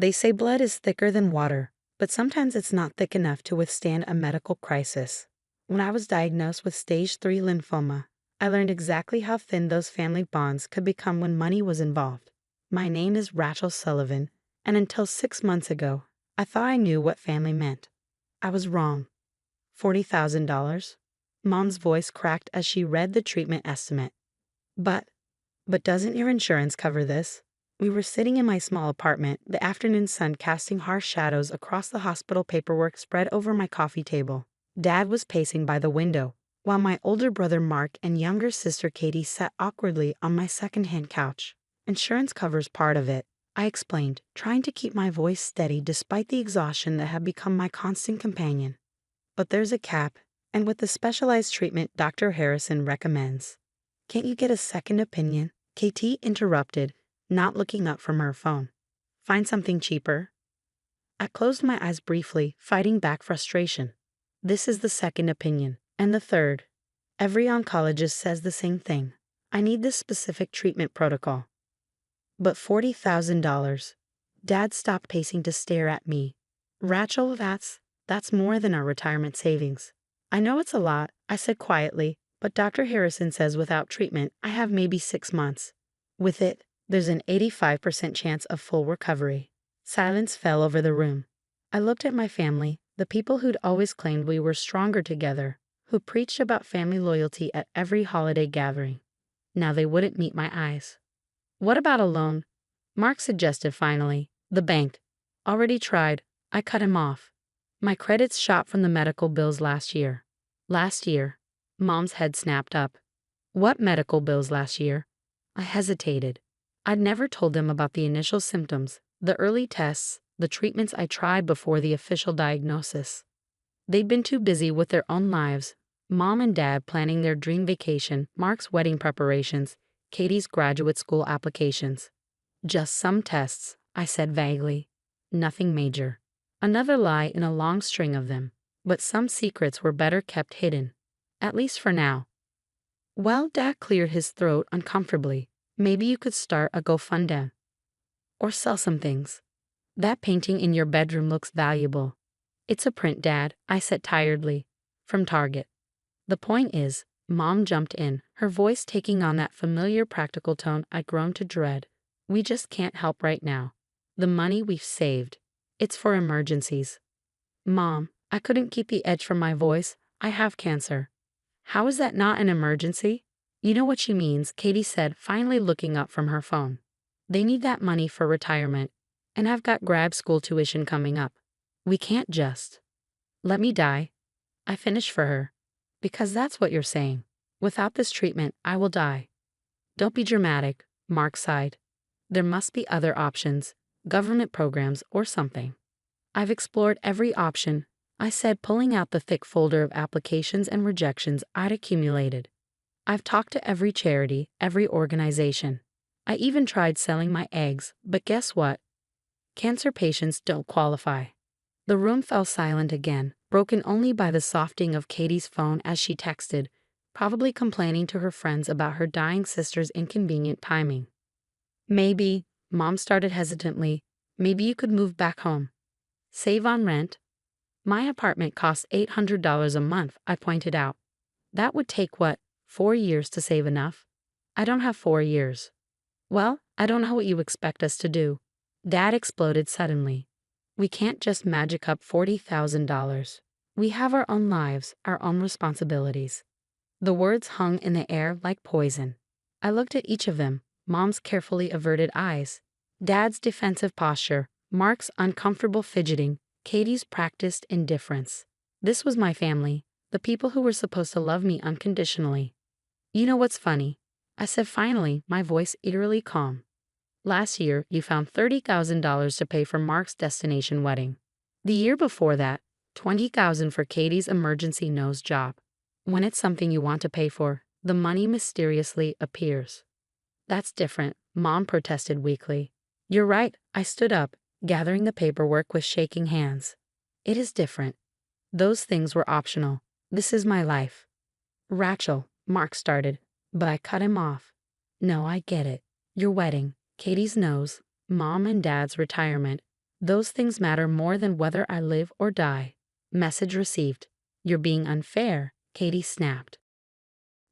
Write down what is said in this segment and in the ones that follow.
They say blood is thicker than water, but sometimes it's not thick enough to withstand a medical crisis. When I was diagnosed with stage 3 lymphoma, I learned exactly how thin those family bonds could become when money was involved. My name is Rachel Sullivan, and until 6 months ago, I thought I knew what family meant. I was wrong. $40,000? Mom's voice cracked as she read the treatment estimate. But doesn't your insurance cover this? We were sitting in my small apartment, the afternoon sun casting harsh shadows across the hospital paperwork spread over my coffee table. Dad was pacing by the window, while my older brother Mark and younger sister Katie sat awkwardly on my second-hand couch. Insurance covers part of it, I explained, trying to keep my voice steady despite the exhaustion that had become my constant companion. But there's a cap, and with the specialized treatment Dr. Harrison recommends. Can't you get a second opinion? KT interrupted, not looking up from her phone. Find something cheaper? I closed my eyes briefly, fighting back frustration. This is the second opinion. And the third. Every oncologist says the same thing. I need this specific treatment protocol. But $40,000. Dad stopped pacing to stare at me. Rachel, that's more than our retirement savings. I know it's a lot, I said quietly, but Dr. Harrison says without treatment, I have maybe 6 months. With it, there's an 85% chance of full recovery. Silence fell over the room. I looked at my family, the people who'd always claimed we were stronger together, who preached about family loyalty at every holiday gathering. Now they wouldn't meet my eyes. What about a loan? Mark suggested finally. The bank. Already tried. I cut him off. My credits shot from the medical bills last year. Last year. Mom's head snapped up. What medical bills last year? I hesitated. I'd never told them about the initial symptoms, the early tests, the treatments I tried before the official diagnosis. They'd been too busy with their own lives, Mom and Dad planning their dream vacation, Mark's wedding preparations, Katie's graduate school applications. Just some tests, I said vaguely. Nothing major. Another lie in a long string of them. But some secrets were better kept hidden. At least for now. Well, Dad cleared his throat uncomfortably. Maybe you could start a GoFundMe. Or sell some things. That painting in your bedroom looks valuable. It's a print, Dad, I said tiredly. From Target. The point is, Mom jumped in, her voice taking on that familiar practical tone I'd grown to dread. We just can't help right now. The money we've saved. It's for emergencies. Mom, I couldn't keep the edge from my voice. I have cancer. How is that not an emergency? You know what she means, Katie said, finally looking up from her phone. They need that money for retirement, and I've got grad school tuition coming up. We can't just let me die. I finished for her. Because that's what you're saying. Without this treatment, I will die. Don't be dramatic, Mark sighed. There must be other options, government programs or something. I've explored every option, I said, pulling out the thick folder of applications and rejections I'd accumulated. I've talked to every charity, every organization. I even tried selling my eggs, but guess what? Cancer patients don't qualify. The room fell silent again, broken only by the softing of Katie's phone as she texted, probably complaining to her friends about her dying sister's inconvenient timing. Maybe, Mom started hesitantly, maybe you could move back home. Save on rent? My apartment costs $800 a month, I pointed out. That would take, 4 years to save enough? I don't have 4 years. Well, I don't know what you expect us to do. Dad exploded suddenly. We can't just magic up $40,000. We have our own lives, our own responsibilities. The words hung in the air like poison. I looked at each of them, Mom's carefully averted eyes, Dad's defensive posture, Mark's uncomfortable fidgeting, Katie's practiced indifference. This was my family, the people who were supposed to love me unconditionally. You know what's funny? I said finally, my voice eerily calm. Last year, you found $30,000 to pay for Mark's destination wedding. The year before that, $20,000 for Katie's emergency nose job. When it's something you want to pay for, the money mysteriously appears. That's different, Mom protested weakly. You're right, I stood up, gathering the paperwork with shaking hands. It is different. Those things were optional. This is my life. Rachel, Mark started, but I cut him off. No, I get it. Your wedding, Katie's nose, Mom and Dad's retirement. Those things matter more than whether I live or die. Message received. You're being unfair, Katie snapped.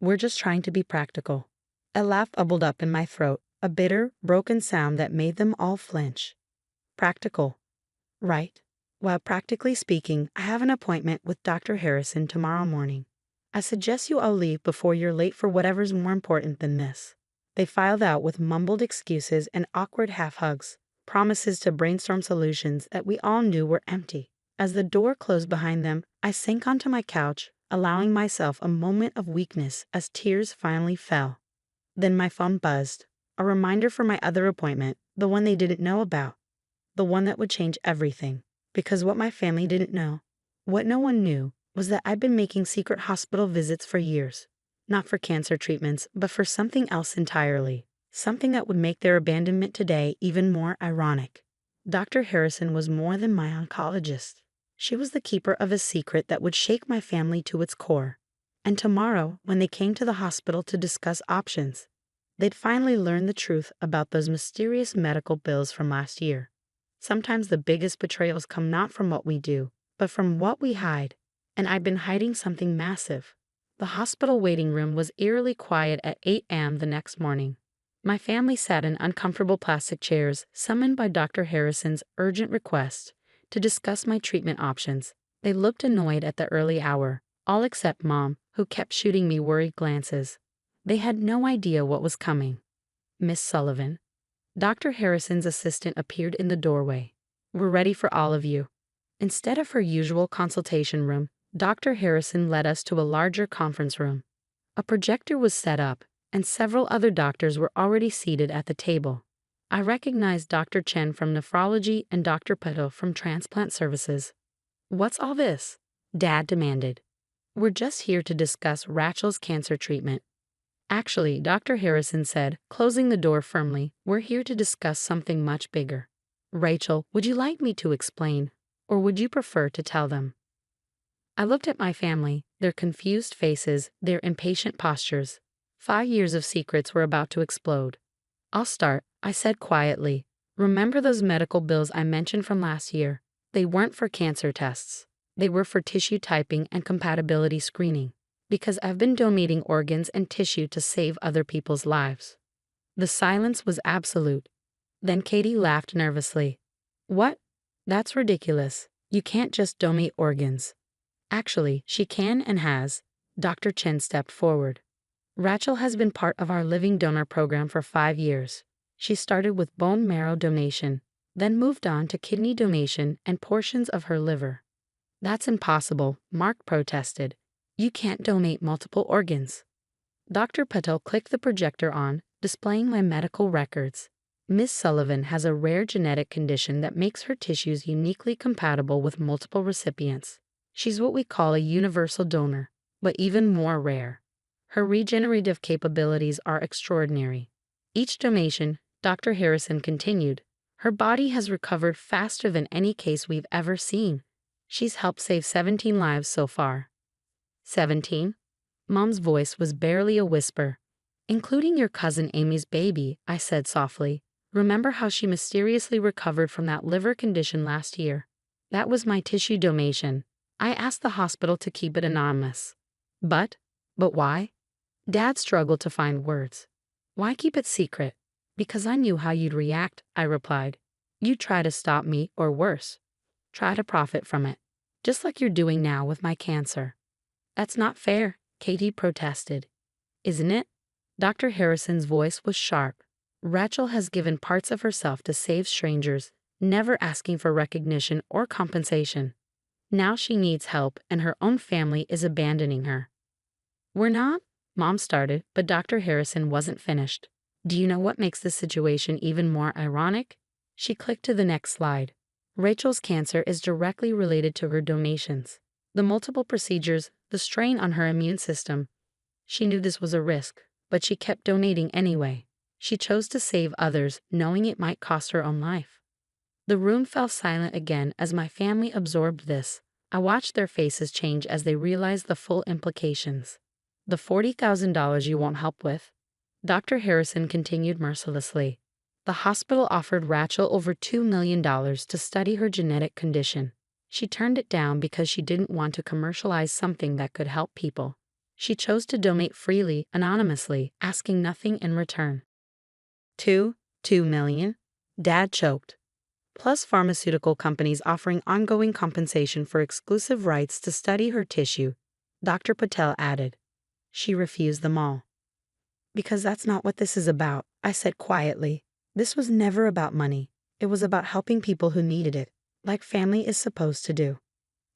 We're just trying to be practical. A laugh bubbled up in my throat, a bitter, broken sound that made them all flinch. Practical. Right. Well, practically speaking, I have an appointment with Dr. Harrison tomorrow morning. I suggest you all leave before you're late for whatever's more important than this. They filed out with mumbled excuses and awkward half-hugs, promises to brainstorm solutions that we all knew were empty. As the door closed behind them, I sank onto my couch, allowing myself a moment of weakness as tears finally fell. Then my phone buzzed, a reminder for my other appointment, the one they didn't know about, the one that would change everything. Because what my family didn't know, what no one knew, was that I'd been making secret hospital visits for years. Not for cancer treatments, but for something else entirely. Something that would make their abandonment today even more ironic. Dr. Harrison was more than my oncologist. She was the keeper of a secret that would shake my family to its core. And tomorrow, when they came to the hospital to discuss options, they'd finally learn the truth about those mysterious medical bills from last year. Sometimes the biggest betrayals come not from what we do, but from what we hide. And I'd been hiding something massive. The hospital waiting room was eerily quiet at 8 a.m. the next morning. My family sat in uncomfortable plastic chairs, summoned by Dr. Harrison's urgent request to discuss my treatment options. They looked annoyed at the early hour, all except Mom, who kept shooting me worried glances. They had no idea what was coming. Miss Sullivan. Dr. Harrison's assistant appeared in the doorway. We're ready for all of you. Instead of her usual consultation room, Dr. Harrison led us to a larger conference room. A projector was set up, and several other doctors were already seated at the table. I recognized Dr. Chen from nephrology and Dr. Patel from transplant services. What's all this? Dad demanded. We're just here to discuss Rachel's cancer treatment. Actually, Dr. Harrison said, closing the door firmly, we're here to discuss something much bigger. Rachel, would you like me to explain, or would you prefer to tell them? I looked at my family, their confused faces, their impatient postures. 5 years of secrets were about to explode. I'll start, I said quietly. Remember those medical bills I mentioned from last year? They weren't for cancer tests. They were for tissue typing and compatibility screening. Because I've been donating organs and tissue to save other people's lives. The silence was absolute. Then Katie laughed nervously. What? That's ridiculous. You can't just donate organs. Actually, she can and has. Dr. Chen stepped forward. Rachel has been part of our living donor program for 5 years. She started with bone marrow donation, then moved on to kidney donation and portions of her liver. That's impossible, Mark protested. You can't donate multiple organs. Dr. Patel clicked the projector on, displaying my medical records. Miss Sullivan has a rare genetic condition that makes her tissues uniquely compatible with multiple recipients. She's what we call a universal donor, but even more rare. Her regenerative capabilities are extraordinary. Each donation, Dr. Harrison continued, her body has recovered faster than any case we've ever seen. She's helped save 17 lives so far. 17? Mom's voice was barely a whisper. Including your cousin Amy's baby, I said softly. Remember how she mysteriously recovered from that liver condition last year? That was my tissue donation. I asked the hospital to keep it anonymous. But why? Dad struggled to find words. Why keep it secret? Because I knew how you'd react, I replied. You'd try to stop me, or worse, try to profit from it. Just like you're doing now with my cancer. That's not fair, Katie protested. Isn't it? Dr. Harrison's voice was sharp. Rachel has given parts of herself to save strangers, never asking for recognition or compensation. Now she needs help and her own family is abandoning her. We're not? Mom started, but Dr. Harrison wasn't finished. Do you know what makes this situation even more ironic? She clicked to the next slide. Rachel's cancer is directly related to her donations. The multiple procedures, the strain on her immune system. She knew this was a risk, but she kept donating anyway. She chose to save others, knowing it might cost her own life. The room fell silent again as my family absorbed this. I watched their faces change as they realized the full implications. The $40,000 you won't help with? Dr. Harrison continued mercilessly. The hospital offered Rachel over $2 million to study her genetic condition. She turned it down because she didn't want to commercialize something that could help people. She chose to donate freely, anonymously, asking nothing in return. $2 million? Dad choked. Plus pharmaceutical companies offering ongoing compensation for exclusive rights to study her tissue, Dr. Patel added. She refused them all. Because that's not what this is about, I said quietly. This was never about money. It was about helping people who needed it, like family is supposed to do.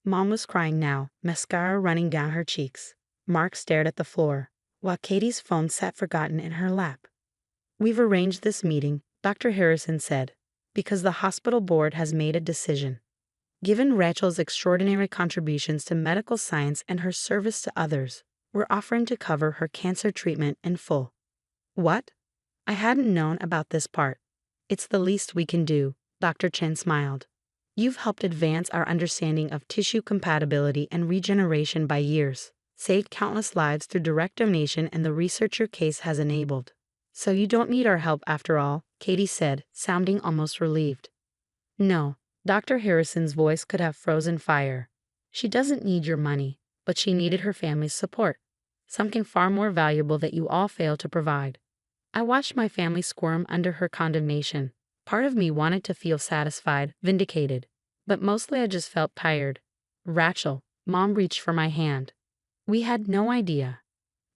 Mom was crying now, mascara running down her cheeks. Mark stared at the floor, while Katie's phone sat forgotten in her lap. We've arranged this meeting, Dr. Harrison said, because the hospital board has made a decision. Given Rachel's extraordinary contributions to medical science and her service to others, we're offering to cover her cancer treatment in full. What? I hadn't known about this part. It's the least we can do, Dr. Chen smiled. You've helped advance our understanding of tissue compatibility and regeneration by years, saved countless lives through direct donation and the research your case has enabled. So you don't need our help after all, Katie said, sounding almost relieved. No, Dr. Harrison's voice could have frozen fire. She doesn't need your money, but she needed her family's support, something far more valuable that you all failed to provide. I watched my family squirm under her condemnation. Part of me wanted to feel satisfied, vindicated, but mostly I just felt tired. Rachel, Mom reached for my hand. We had no idea.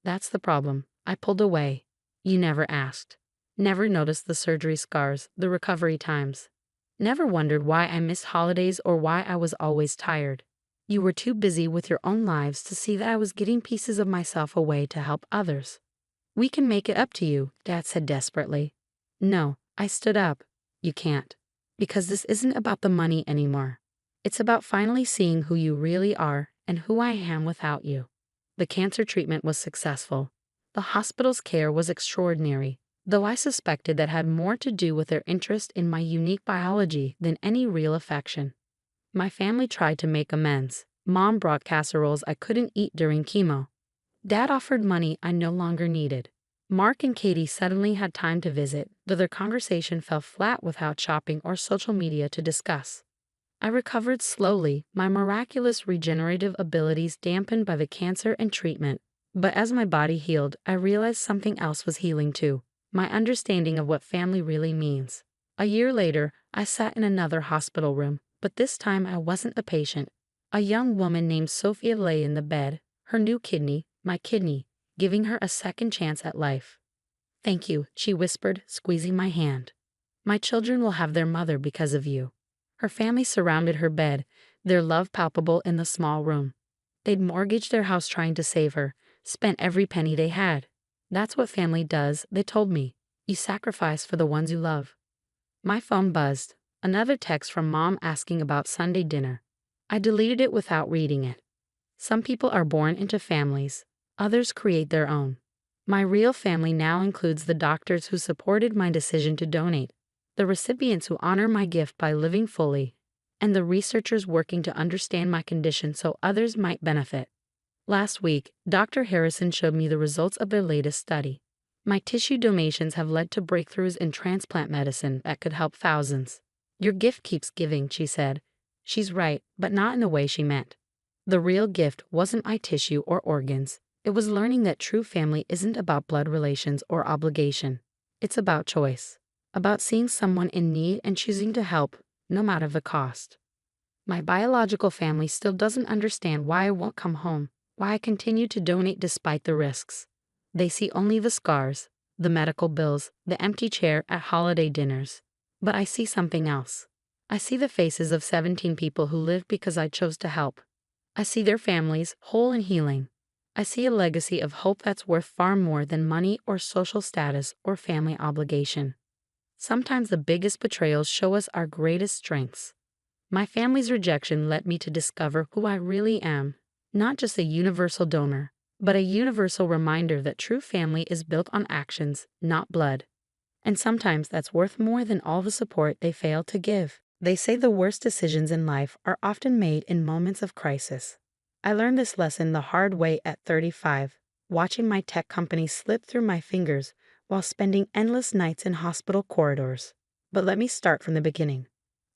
That's the problem. I pulled away. You never asked. Never noticed the surgery scars, the recovery times. Never wondered why I missed holidays or why I was always tired. You were too busy with your own lives to see that I was getting pieces of myself away to help others. We can make it up to you, Dad said desperately. No, I stood up. You can't. Because this isn't about the money anymore. It's about finally seeing who you really are and who I am without you. The cancer treatment was successful. The hospital's care was extraordinary, though I suspected that had more to do with their interest in my unique biology than any real affection. My family tried to make amends. Mom brought casseroles I couldn't eat during chemo. Dad offered money I no longer needed. Mark and Katie suddenly had time to visit, though their conversation fell flat without shopping or social media to discuss. I recovered slowly, my miraculous regenerative abilities dampened by the cancer and treatment. But as my body healed, I realized something else was healing too, my understanding of what family really means. A year later, I sat in another hospital room, but this time I wasn't a patient. A young woman named Sophia lay in the bed, her new kidney, my kidney, giving her a second chance at life. Thank you, she whispered, squeezing my hand. My children will have their mother because of you. Her family surrounded her bed, their love palpable in the small room. They'd mortgaged their house trying to save her, spent every penny they had. That's what family does, they told me. You sacrifice for the ones you love. My phone buzzed. Another text from Mom asking about Sunday dinner. I deleted it without reading it. Some people are born into families. Others create their own. My real family now includes the doctors who supported my decision to donate, the recipients who honor my gift by living fully, and the researchers working to understand my condition so others might benefit. Last week, Dr. Harrison showed me the results of their latest study. My tissue donations have led to breakthroughs in transplant medicine that could help thousands. Your gift keeps giving, she said. She's right, but not in the way she meant. The real gift wasn't my tissue or organs. It was learning that true family isn't about blood relations or obligation. It's about choice. About seeing someone in need and choosing to help, no matter the cost. My biological family still doesn't understand why I won't come home, why I continue to donate despite the risks. They see only the scars, the medical bills, the empty chair at holiday dinners. But I see something else. I see the faces of 17 people who lived because I chose to help. I see their families, whole and healing. I see a legacy of hope that's worth far more than money or social status or family obligation. Sometimes the biggest betrayals show us our greatest strengths. My family's rejection led me to discover who I really am, not just a universal donor, but a universal reminder that true family is built on actions, not blood. And sometimes that's worth more than all the support they failed to give. They say the worst decisions in life are often made in moments of crisis. I learned this lesson the hard way at 35, watching my tech company slip through my fingers while spending endless nights in hospital corridors. But let me start from the beginning.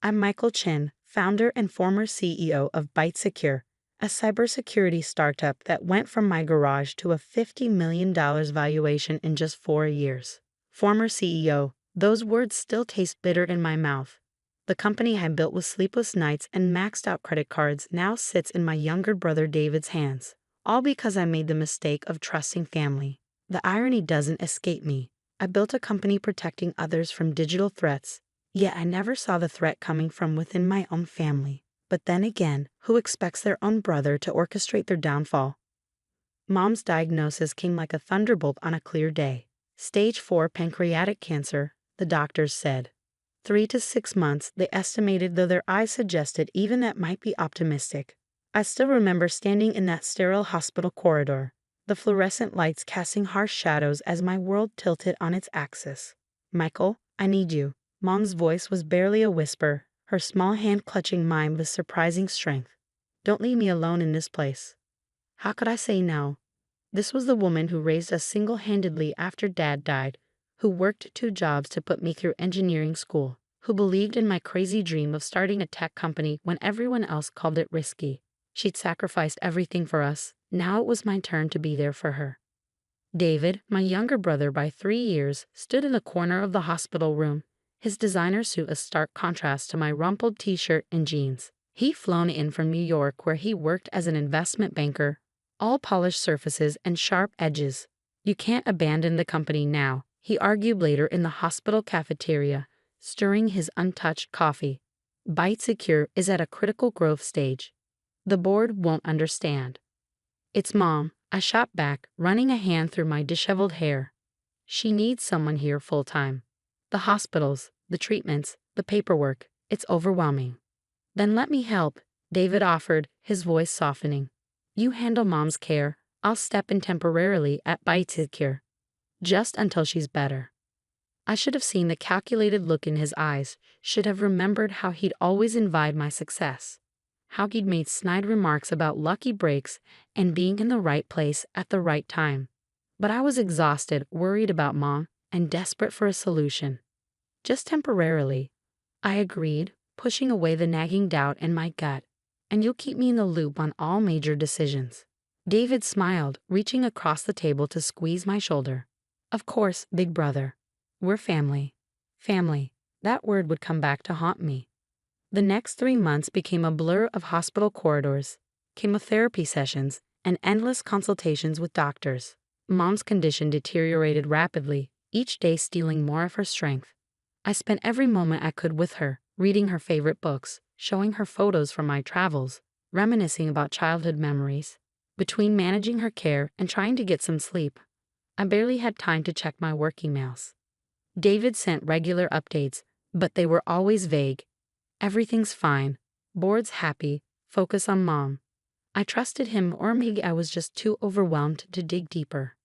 I'm Michael Chen, founder and former CEO of ByteSecure, a cybersecurity startup that went from my garage to a $50 million valuation in just 4 years. Former CEO, those words still taste bitter in my mouth. The company I built with sleepless nights and maxed out credit cards now sits in my younger brother David's hands, all because I made the mistake of trusting family. The irony doesn't escape me. I built a company protecting others from digital threats, yet I never saw the threat coming from within my own family. But then again, who expects their own brother to orchestrate their downfall? Mom's diagnosis came like a thunderbolt on a clear day. Stage 4 pancreatic cancer, the doctors said. 3 to 6 months, they estimated, though their eyes suggested even that might be optimistic. I still remember standing in that sterile hospital corridor, the fluorescent lights casting harsh shadows as my world tilted on its axis. "Michael, I need you." Mom's voice was barely a whisper, her small hand clutching mine with surprising strength. "Don't leave me alone in this place." How could I say no? This was the woman who raised us single-handedly after Dad died, who worked 2 jobs to put me through engineering school, who believed in my crazy dream of starting a tech company when everyone else called it risky. She'd sacrificed everything for us. Now it was my turn to be there for her. David, my younger brother by 3 years, stood in the corner of the hospital room, his designer suit a stark contrast to my rumpled t-shirt and jeans. He'd flown in from New York where he worked as an investment banker, all polished surfaces and sharp edges. "You can't abandon the company now," he argued later in the hospital cafeteria, stirring his untouched coffee. "ByteSecure is at a critical growth stage. The board won't understand." "It's Mom," I shot back, running a hand through my disheveled hair. "She needs someone here full-time. The hospitals, the treatments, the paperwork, it's overwhelming." "Then let me help," David offered, his voice softening. "You handle Mom's care. I'll step in temporarily at ByteSecure, just until she's better." I should have seen the calculated look in his eyes, should have remembered how he'd always envied my success, how he'd made snide remarks about lucky breaks and being in the right place at the right time. But I was exhausted, worried about Mom, and desperate for a solution. "Just temporarily," I agreed, pushing away the nagging doubt in my gut. "And you'll keep me in the loop on all major decisions." David smiled, reaching across the table to squeeze my shoulder. "Of course, big brother. We're family." Family. That word would come back to haunt me. The next 3 months became a blur of hospital corridors, chemotherapy sessions, and endless consultations with doctors. Mom's condition deteriorated rapidly, each day stealing more of her strength. I spent every moment I could with her, reading her favorite books, showing her photos from my travels, reminiscing about childhood memories. Between managing her care and trying to get some sleep, I barely had time to check my work emails. David sent regular updates, but they were always vague. "Everything's fine. Board's happy. Focus on Mom." I trusted him, or maybe I was just too overwhelmed to dig deeper.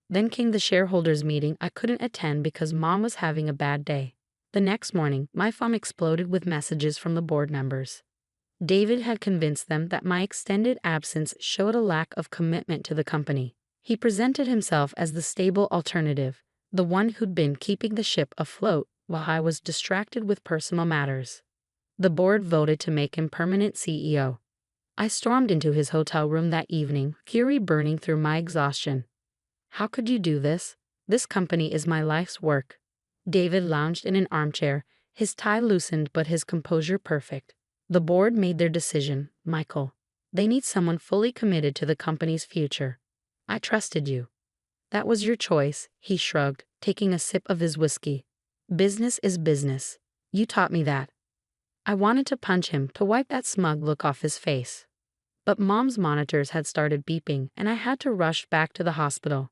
Then came the shareholders meeting I couldn't attend because Mom was having a bad day. The next morning, my phone exploded with messages from the board members. David had convinced them that my extended absence showed a lack of commitment to the company. He presented himself as the stable alternative, the one who'd been keeping the ship afloat while I was distracted with personal matters. The board voted to make him permanent CEO. I stormed into his hotel room that evening, fury burning through my exhaustion. "How could you do this? This company is my life's work." David lounged in an armchair, his tie loosened but his composure perfect. "The board made their decision, Michael. They need someone fully committed to the company's future. I trusted you." "That was your choice," he shrugged, taking a sip of his whiskey. "Business is business. You taught me that." I wanted to punch him to wipe that smug look off his face. But Mom's monitors had started beeping, and I had to rush back to the hospital.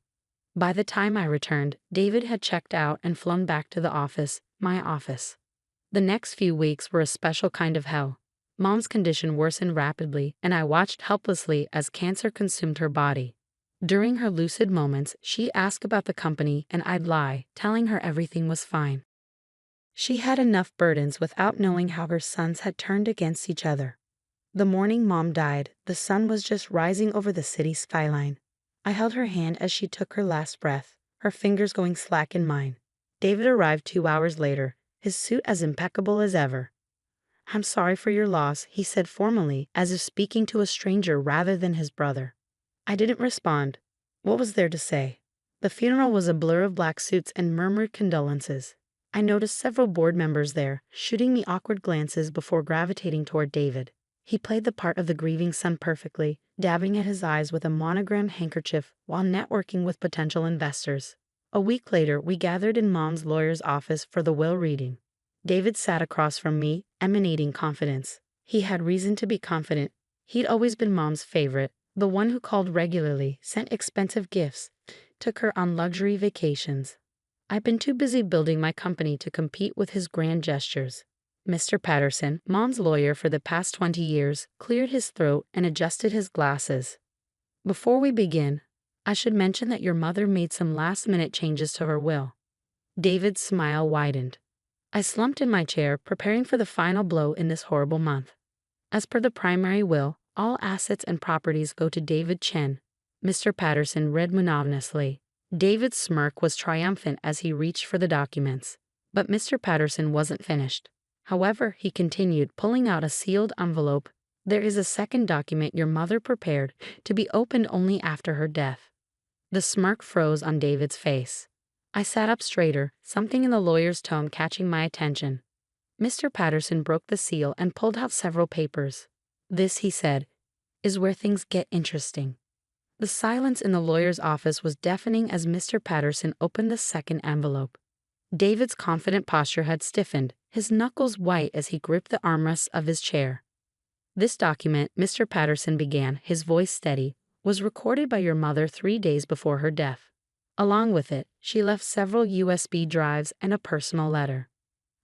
By the time I returned, David had checked out and flown back to the office, my office. The next few weeks were a special kind of hell. Mom's condition worsened rapidly, and I watched helplessly as cancer consumed her body. During her lucid moments, she asked about the company, and I'd lie, telling her everything was fine. She had enough burdens without knowing how her sons had turned against each other. The morning Mom died, the sun was just rising over the city skyline. I held her hand as she took her last breath, her fingers going slack in mine. David arrived 2 hours later, his suit as impeccable as ever. "I'm sorry for your loss," he said formally, as if speaking to a stranger rather than his brother. I didn't respond. What was there to say? The funeral was a blur of black suits and murmured condolences. I noticed several board members there, shooting me awkward glances before gravitating toward David. He played the part of the grieving son perfectly, dabbing at his eyes with a monogrammed handkerchief while networking with potential investors. A week later, we gathered in Mom's lawyer's office for the will reading. David sat across from me, emanating confidence. He had reason to be confident. He'd always been Mom's favorite, the one who called regularly, sent expensive gifts, took her on luxury vacations. I've been too busy building my company to compete with his grand gestures. Mr. Patterson, Mom's lawyer for the past 20 years, cleared his throat and adjusted his glasses. "Before we begin, I should mention that your mother made some last-minute changes to her will." David's smile widened. I slumped in my chair, preparing for the final blow in this horrible month. "As per the primary will, all assets and properties go to David Chen," Mr. Patterson read monotonously. David's smirk was triumphant as he reached for the documents. But Mr. Patterson wasn't finished. However, he continued, pulling out a sealed envelope. "There is a second document your mother prepared to be opened only after her death." The smirk froze on David's face. I sat up straighter, something in the lawyer's tone catching my attention. Mr. Patterson broke the seal and pulled out several papers. "This," he said, "is where things get interesting." The silence in the lawyer's office was deafening as Mr. Patterson opened the second envelope. David's confident posture had stiffened, his knuckles white as he gripped the armrests of his chair. "This document," Mr. Patterson began, his voice steady, "was recorded by your mother 3 days before her death. Along with it, she left several USB drives and a personal letter."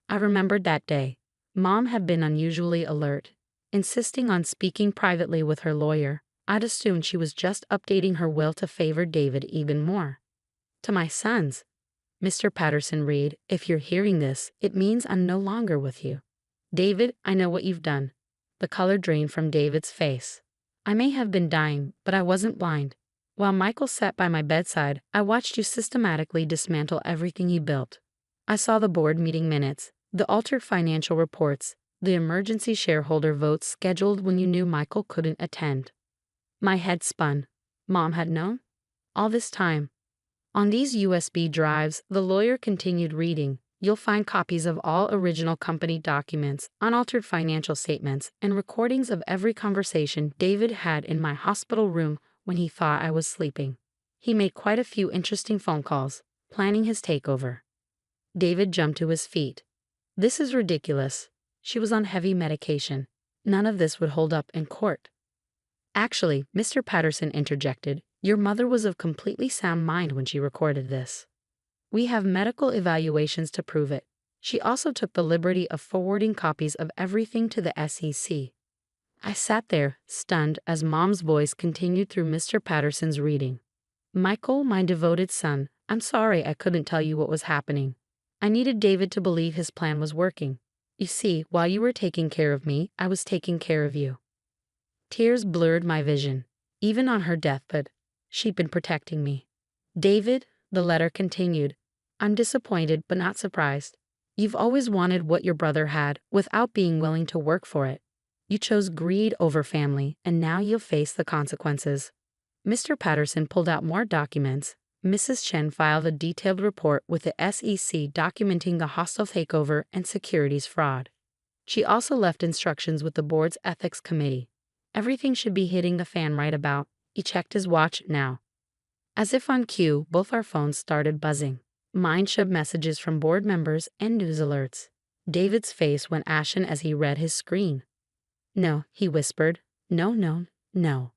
I remembered that day. Mom had been unusually alert, insisting on speaking privately with her lawyer. I'd assumed she was just updating her will to favor David even more. "To my sons," Mr. Patterson read, "if you're hearing this, it means I'm no longer with you. David, I know what you've done." The color drained from David's face. "I may have been dying, but I wasn't blind. While Michael sat by my bedside, I watched you systematically dismantle everything he built. I saw the board meeting minutes, the altered financial reports, the emergency shareholder votes scheduled when you knew Michael couldn't attend." My head spun. Mom had known? All this time. On these USB drives, the lawyer continued reading, "You'll find copies of all original company documents, unaltered financial statements, and recordings of every conversation David had in my hospital room when he thought I was sleeping. He made quite a few interesting phone calls, planning his takeover." David jumped to his feet. "This is ridiculous. She was on heavy medication. None of this would hold up in court." "Actually," Mr. Patterson interjected, "your mother was of completely sound mind when she recorded this. We have medical evaluations to prove it. She also took the liberty of forwarding copies of everything to the SEC." I sat there, stunned, as Mom's voice continued through Mr. Patterson's reading. "Michael, my devoted son, I'm sorry I couldn't tell you what was happening. I needed David to believe his plan was working. You see, while you were taking care of me, I was taking care of you." Tears blurred my vision. Even on her deathbed, she'd been protecting me. "David," the letter continued, "I'm disappointed but not surprised. You've always wanted what your brother had without being willing to work for it. You chose greed over family, and now you'll face the consequences." Mr. Patterson pulled out more documents. Mrs. Chen filed a detailed report with the SEC documenting the hostile takeover and securities fraud. She also left instructions with the board's ethics committee. Everything should be hitting the fan right about. He checked his watch now. As if on cue, both our phones started buzzing. Mine showed messages from board members and news alerts. David's face went ashen as he read his screen. "No," he whispered. "No, no, no."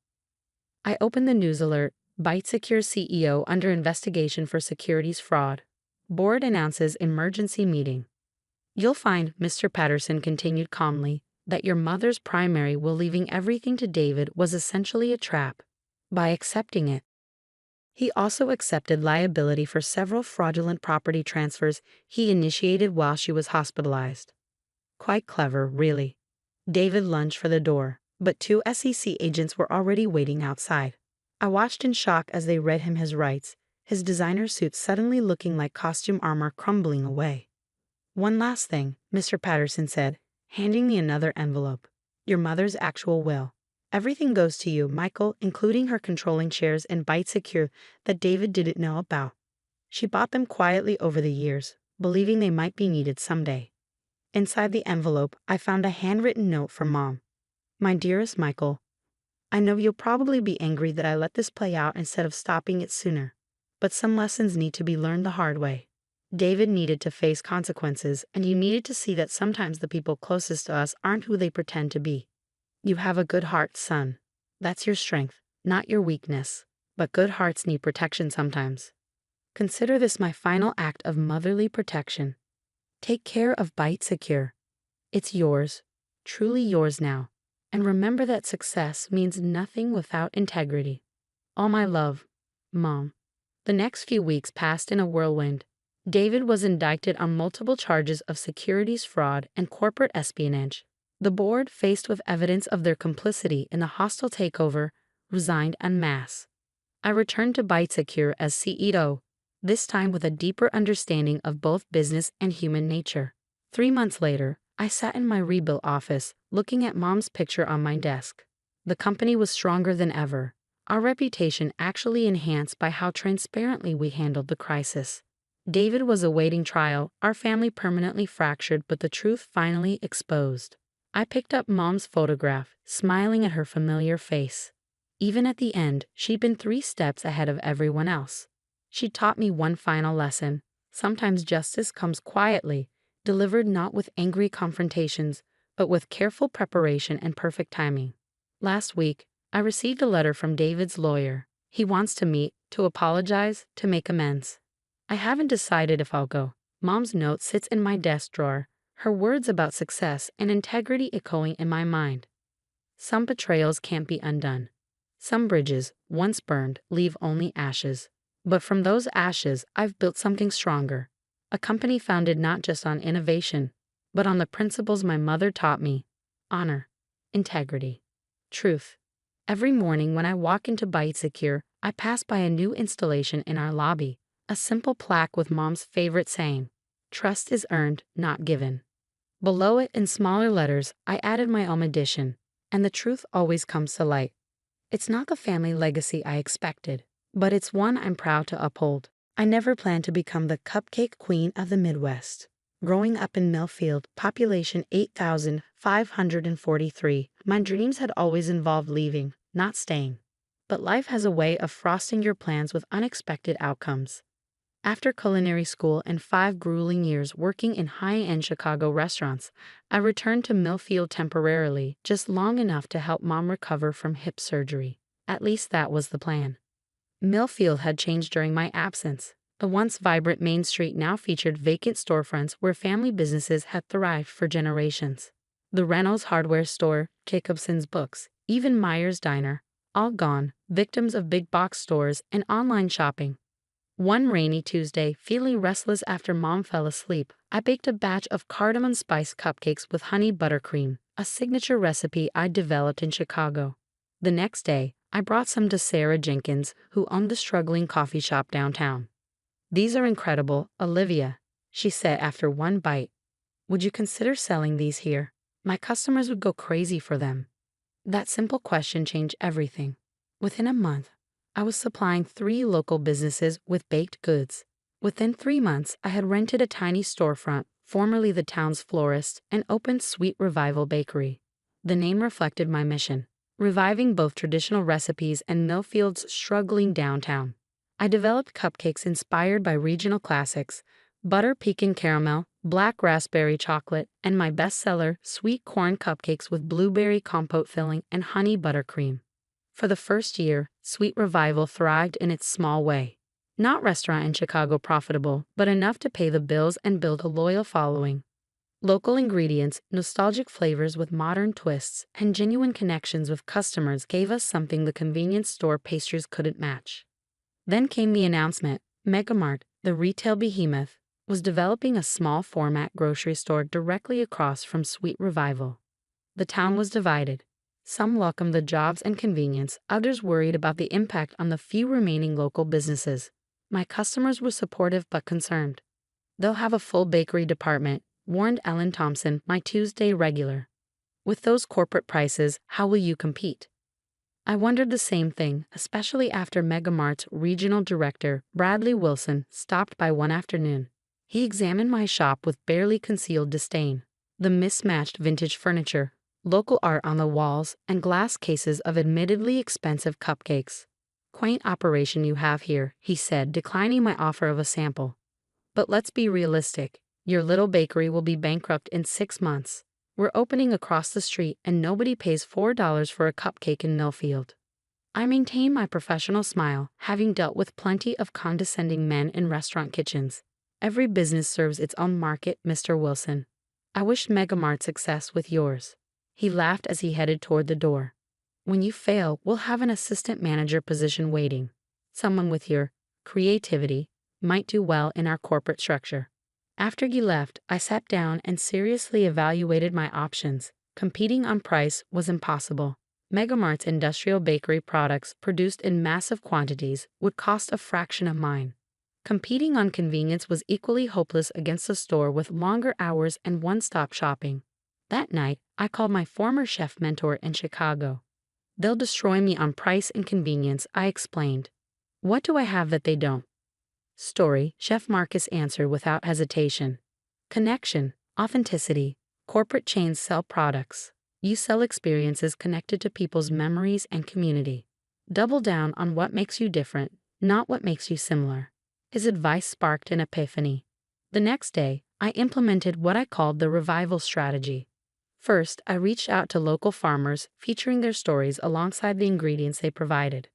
I opened the news alert. "ByteSecure CEO under investigation for securities fraud. Board announces emergency meeting." "You'll find," Mr. Patterson continued calmly, "that your mother's primary will leaving everything to David was essentially a trap. By accepting it, he also accepted liability for several fraudulent property transfers he initiated while she was hospitalized." Quite clever, really. David lunged for the door, but 2 SEC agents were already waiting outside. I watched in shock as they read him his rights, his designer suit suddenly looking like costume armor crumbling away. "One last thing," Mr. Patterson said, handing me another envelope. "Your mother's actual will. Everything goes to you, Michael, including her controlling shares in Byte Secure that David didn't know about. She bought them quietly over the years, believing they might be needed someday." Inside the envelope, I found a handwritten note from Mom. "My dearest Michael, I know you'll probably be angry that I let this play out instead of stopping it sooner. But some lessons need to be learned the hard way. David needed to face consequences, and you needed to see that sometimes the people closest to us aren't who they pretend to be. You have a good heart, son. That's your strength, not your weakness. But good hearts need protection sometimes. Consider this my final act of motherly protection. Take care of Byte Secure. It's yours, truly yours now. And remember that success means nothing without integrity. All my love, Mom." The next few weeks passed in a whirlwind. David was indicted on multiple charges of securities fraud and corporate espionage. The board, faced with evidence of their complicity in the hostile takeover, resigned en masse. I returned to Byte Secure as CEO, this time with a deeper understanding of both business and human nature. 3 months later, I sat in my rebuilt office, looking at Mom's picture on my desk. The company was stronger than ever, our reputation actually enhanced by how transparently we handled the crisis. David was awaiting trial, our family permanently fractured, but the truth finally exposed. I picked up Mom's photograph, smiling at her familiar face. Even at the end, she'd been 3 steps ahead of everyone else. She taught me one final lesson. Sometimes justice comes quietly, delivered not with angry confrontations, but with careful preparation and perfect timing. Last week, I received a letter from David's lawyer. He wants to meet, to apologize, to make amends. I haven't decided if I'll go. Mom's note sits in my desk drawer, her words about success and integrity echoing in my mind. Some betrayals can't be undone. Some bridges, once burned, leave only ashes. But from those ashes, I've built something stronger. A company founded not just on innovation, but on the principles my mother taught me: honor, integrity, truth. Every morning when I walk into Byte Secure, I pass by a new installation in our lobby, a simple plaque with Mom's favorite saying, "Trust is earned, not given." Below it, in smaller letters, I added my own addition, and the truth always comes to light. It's not the family legacy I expected, but it's one I'm proud to uphold. I never planned to become the cupcake queen of the Midwest. Growing up in Millfield, population 8,543, my dreams had always involved leaving, not staying. But life has a way of frosting your plans with unexpected outcomes. After culinary school and 5 grueling years working in high-end Chicago restaurants, I returned to Millfield temporarily, just long enough to help Mom recover from hip surgery. At least that was the plan. Millfield had changed during my absence. The once vibrant Main Street now featured vacant storefronts where family businesses had thrived for generations. The Reynolds hardware store, Jacobson's books, even Myers Diner, all gone, victims of big box stores and online shopping. One rainy Tuesday, feeling restless after Mom fell asleep, I baked a batch of cardamom spice cupcakes with honey buttercream, a signature recipe I developed in Chicago. The next day, I brought some to Sarah Jenkins, who owned the struggling coffee shop downtown. "These are incredible, Olivia," she said after one bite. "Would you consider selling these here? My customers would go crazy for them." That simple question changed everything. Within a month, I was supplying 3 local businesses with baked goods. Within 3 months, I had rented a tiny storefront, formerly the town's florist, and opened Sweet Revival Bakery. The name reflected my mission, reviving both traditional recipes and Millfield's struggling downtown. I developed cupcakes inspired by regional classics: butter pecan caramel, black raspberry chocolate, and my bestseller, sweet corn cupcakes with blueberry compote filling and honey buttercream. For the first year, Sweet Revival thrived in its small way. Not restaurant in Chicago profitable, but enough to pay the bills and build a loyal following. Local ingredients, nostalgic flavors with modern twists, and genuine connections with customers gave us something the convenience store pastries couldn't match. Then came the announcement: Megamart, the retail behemoth, was developing a small format grocery store directly across from Sweet Revival. The town was divided. Some welcomed the jobs and convenience, others worried about the impact on the few remaining local businesses. My customers were supportive but concerned. "They'll have a full bakery department," warned Ellen Thompson, my Tuesday regular. "With those corporate prices, how will you compete?" I wondered the same thing, especially after Megamart's regional director, Bradley Wilson, stopped by one afternoon. He examined my shop with barely concealed disdain. The mismatched vintage furniture, local art on the walls, and glass cases of admittedly expensive cupcakes. "Quaint operation you have here," he said, declining my offer of a sample. "But let's be realistic. Your little bakery will be bankrupt in 6 months. We're opening across the street and nobody pays $4 for a cupcake in Millfield." I maintain my professional smile, having dealt with plenty of condescending men in restaurant kitchens. "Every business serves its own market, Mr. Wilson. I wish Megamart success with yours." He laughed as he headed toward the door. "When you fail, we'll have an assistant manager position waiting. Someone with your creativity might do well in our corporate structure." After he left, I sat down and seriously evaluated my options. Competing on price was impossible. Megamart's industrial bakery products produced in massive quantities would cost a fraction of mine. Competing on convenience was equally hopeless against a store with longer hours and one-stop shopping. That night, I called my former chef mentor in Chicago. "They'll destroy me on price and convenience," I explained. "What do I have that they don't?" "Story," Chef Marcus answered without hesitation. "Connection, authenticity. Corporate chains sell products. You sell experiences connected to people's memories and community. Double down on what makes you different, not what makes you similar." His advice sparked an epiphany. The next day, I implemented what I called the revival strategy. First, I reached out to local farmers, featuring their stories alongside the ingredients they provided.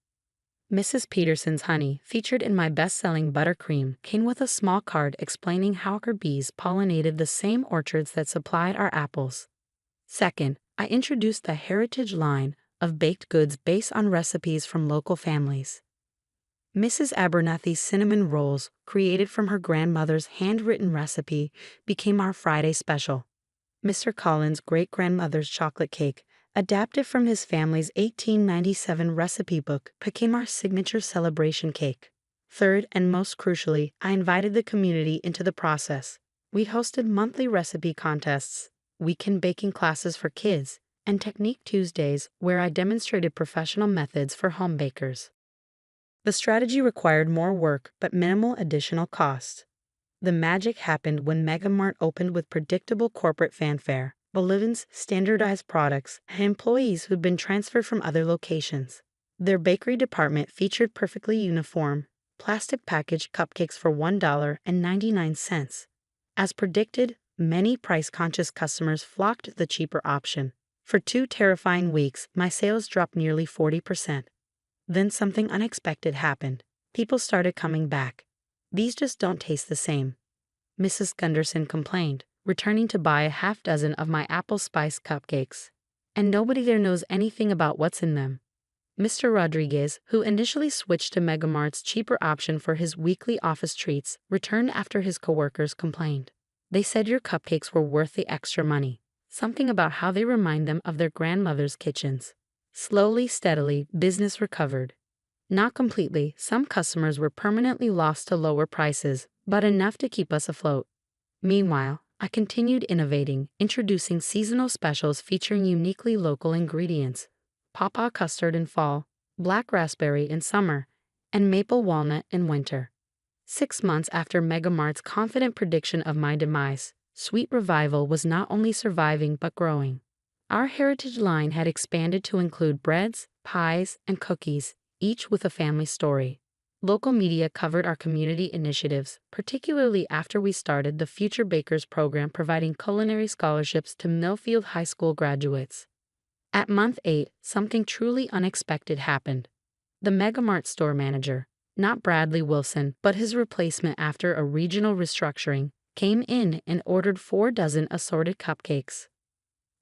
Mrs. Peterson's honey, featured in my best-selling buttercream, came with a small card explaining how her bees pollinated the same orchards that supplied our apples. Second, I introduced the Heritage line of baked goods based on recipes from local families. Mrs. Abernathy's cinnamon rolls, created from her grandmother's handwritten recipe, became our Friday special. Mr. Collins' great-grandmother's chocolate cake, adapted from his family's 1897 recipe book, became our signature celebration cake. Third, and most crucially, I invited the community into the process. We hosted monthly recipe contests, weekend baking classes for kids, and Technique Tuesdays, where I demonstrated professional methods for home bakers. The strategy required more work but minimal additional cost. The magic happened when Megamart opened with predictable corporate fanfare, Bolivin's standardized products, and employees who'd been transferred from other locations. Their bakery department featured perfectly uniform, plastic packaged cupcakes for $1.99. As predicted, many price-conscious customers flocked to the cheaper option. For 2 terrifying weeks, my sales dropped nearly 40%. Then something unexpected happened. People started coming back. "These just don't taste the same," Mrs. Gunderson complained, returning to buy a half-dozen of my apple spice cupcakes. "And nobody there knows anything about what's in them." Mr. Rodriguez, who initially switched to Megamart's cheaper option for his weekly office treats, returned after his coworkers complained. "They said your cupcakes were worth the extra money. Something about how they remind them of their grandmother's kitchens." Slowly, steadily, business recovered. Not completely, some customers were permanently lost to lower prices, but enough to keep us afloat. Meanwhile, I continued innovating, introducing seasonal specials featuring uniquely local ingredients: pawpaw custard in fall, black raspberry in summer, and maple walnut in winter. 6 months after Megamart's confident prediction of my demise, Sweet Revival was not only surviving but growing. Our Heritage line had expanded to include breads, pies, and cookies, each with a family story. Local media covered our community initiatives, particularly after we started the Future Bakers program providing culinary scholarships to Millfield High School graduates. At month 8, something truly unexpected happened. The Megamart store manager, not Bradley Wilson, but his replacement after a regional restructuring, came in and ordered 4 dozen assorted cupcakes.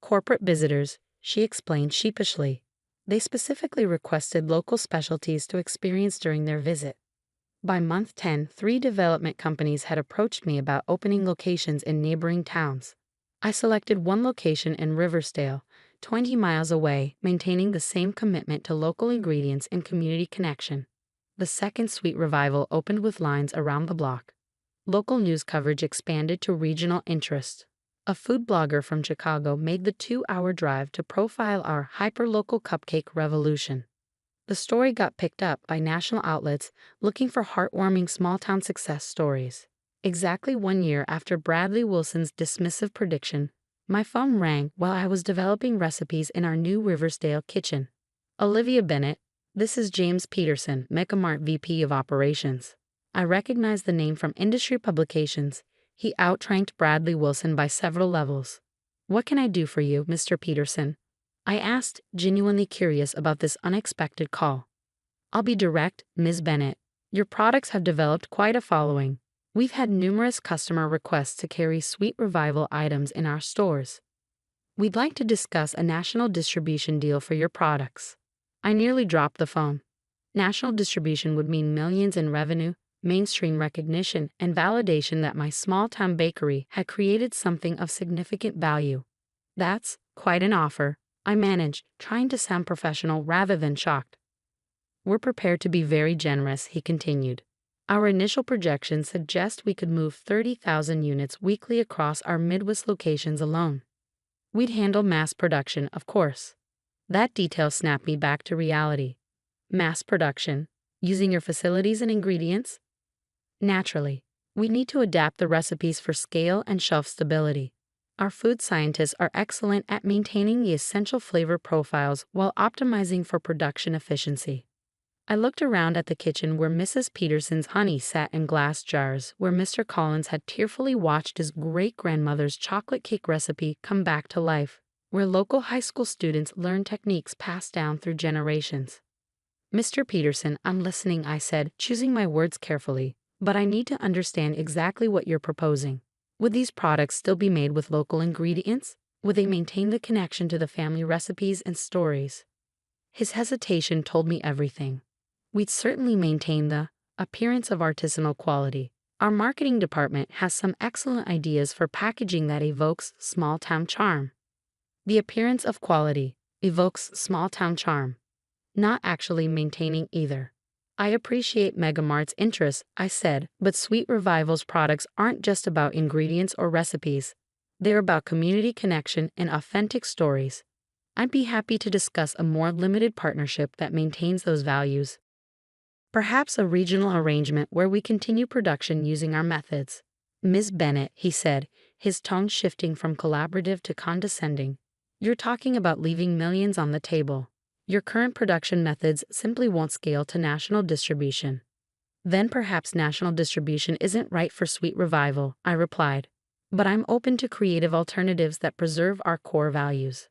"Corporate visitors," she explained sheepishly. They specifically requested local specialties to experience during their visit. By month 10, 3 development companies had approached me about opening locations in neighboring towns. I selected one location in Riversdale, 20 miles away, maintaining the same commitment to local ingredients and community connection. The second Sweet Revival opened with lines around the block. Local news coverage expanded to regional interest. A food blogger from Chicago made the 2-hour drive to profile our hyperlocal cupcake revolution. The story got picked up by national outlets looking for heartwarming small-town success stories. Exactly 1 year after Bradley Wilson's dismissive prediction, my phone rang while I was developing recipes in our new Riversdale kitchen. Olivia Bennett, this is James Peterson, Megamart VP of Operations. I recognized the name from industry publications. He outranked Bradley Wilson by several levels. What can I do for you, Mr. Peterson? I asked, genuinely curious about this unexpected call. I'll be direct, Ms. Bennett. Your products have developed quite a following. We've had numerous customer requests to carry Sweet Revival items in our stores. We'd like to discuss a national distribution deal for your products. I nearly dropped the phone. National distribution would mean millions in revenue, mainstream recognition, and validation that my small-town bakery had created something of significant value. That's quite an offer, I managed, trying to sound professional rather than shocked. We're prepared to be very generous, he continued. Our initial projections suggest we could move 30,000 units weekly across our Midwest locations alone. We'd handle mass production, of course. That detail snapped me back to reality. Mass production, using your facilities and ingredients? Naturally, we need to adapt the recipes for scale and shelf stability. Our food scientists are excellent at maintaining the essential flavor profiles while optimizing for production efficiency. I looked around at the kitchen where Mrs. Peterson's honey sat in glass jars, where Mr. Collins had tearfully watched his great-grandmother's chocolate cake recipe come back to life, where local high school students learned techniques passed down through generations. Mr. Peterson, I'm listening, I said, choosing my words carefully, but I need to understand exactly what you're proposing. Would these products still be made with local ingredients? Would they maintain the connection to the family recipes and stories? His hesitation told me everything. We'd certainly maintain the appearance of artisanal quality. Our marketing department has some excellent ideas for packaging that evokes small-town charm. The appearance of quality evokes small-town charm. Not actually maintaining either. I appreciate Megamart's interest, I said, but Sweet Revival's products aren't just about ingredients or recipes. They're about community connection and authentic stories. I'd be happy to discuss a more limited partnership that maintains those values. Perhaps a regional arrangement where we continue production using our methods. Ms. Bennett, he said, his tone shifting from collaborative to condescending. You're talking about leaving millions on the table. Your current production methods simply won't scale to national distribution. Then perhaps national distribution isn't right for Sweet Revival, I replied. But I'm open to creative alternatives that preserve our core values.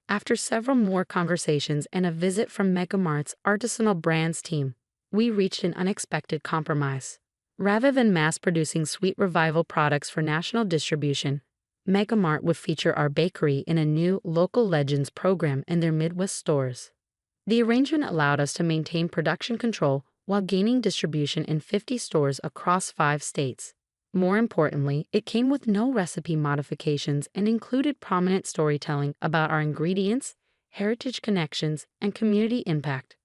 After several more conversations and a visit from Megamart's artisanal brands team, we reached an unexpected compromise. Rather than mass-producing Sweet Revival products for national distribution, Megamart would feature our bakery in a new Local Legends program in their Midwest stores. The arrangement allowed us to maintain production control while gaining distribution in 50 stores across 5 states. More importantly, it came with no recipe modifications and included prominent storytelling about our ingredients, heritage connections, and community impact.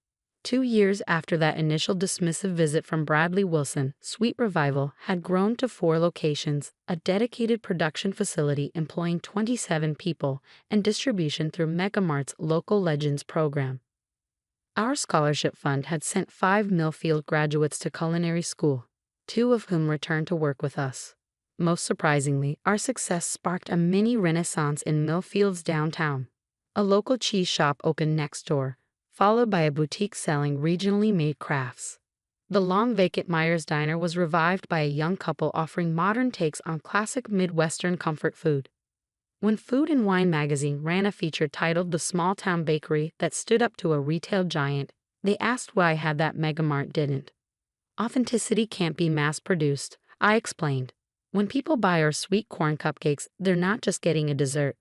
2 years after that initial dismissive visit from Bradley Wilson, Sweet Revival had grown to 4 locations, a dedicated production facility employing 27 people, and distribution through Megamart's Local Legends program. Our scholarship fund had sent 5 Millfield graduates to culinary school, 2 of whom returned to work with us. Most surprisingly, our success sparked a mini renaissance in Millfield's downtown. A local cheese shop opened next door, followed by a boutique selling regionally made crafts. The long-vacant Myers Diner was revived by a young couple offering modern takes on classic Midwestern comfort food. When Food and Wine magazine ran a feature titled The Small Town Bakery That Stood Up to a Retail Giant, they asked why I had that Megamart didn't. Authenticity can't be mass-produced, I explained. When people buy our sweet corn cupcakes, they're not just getting a dessert.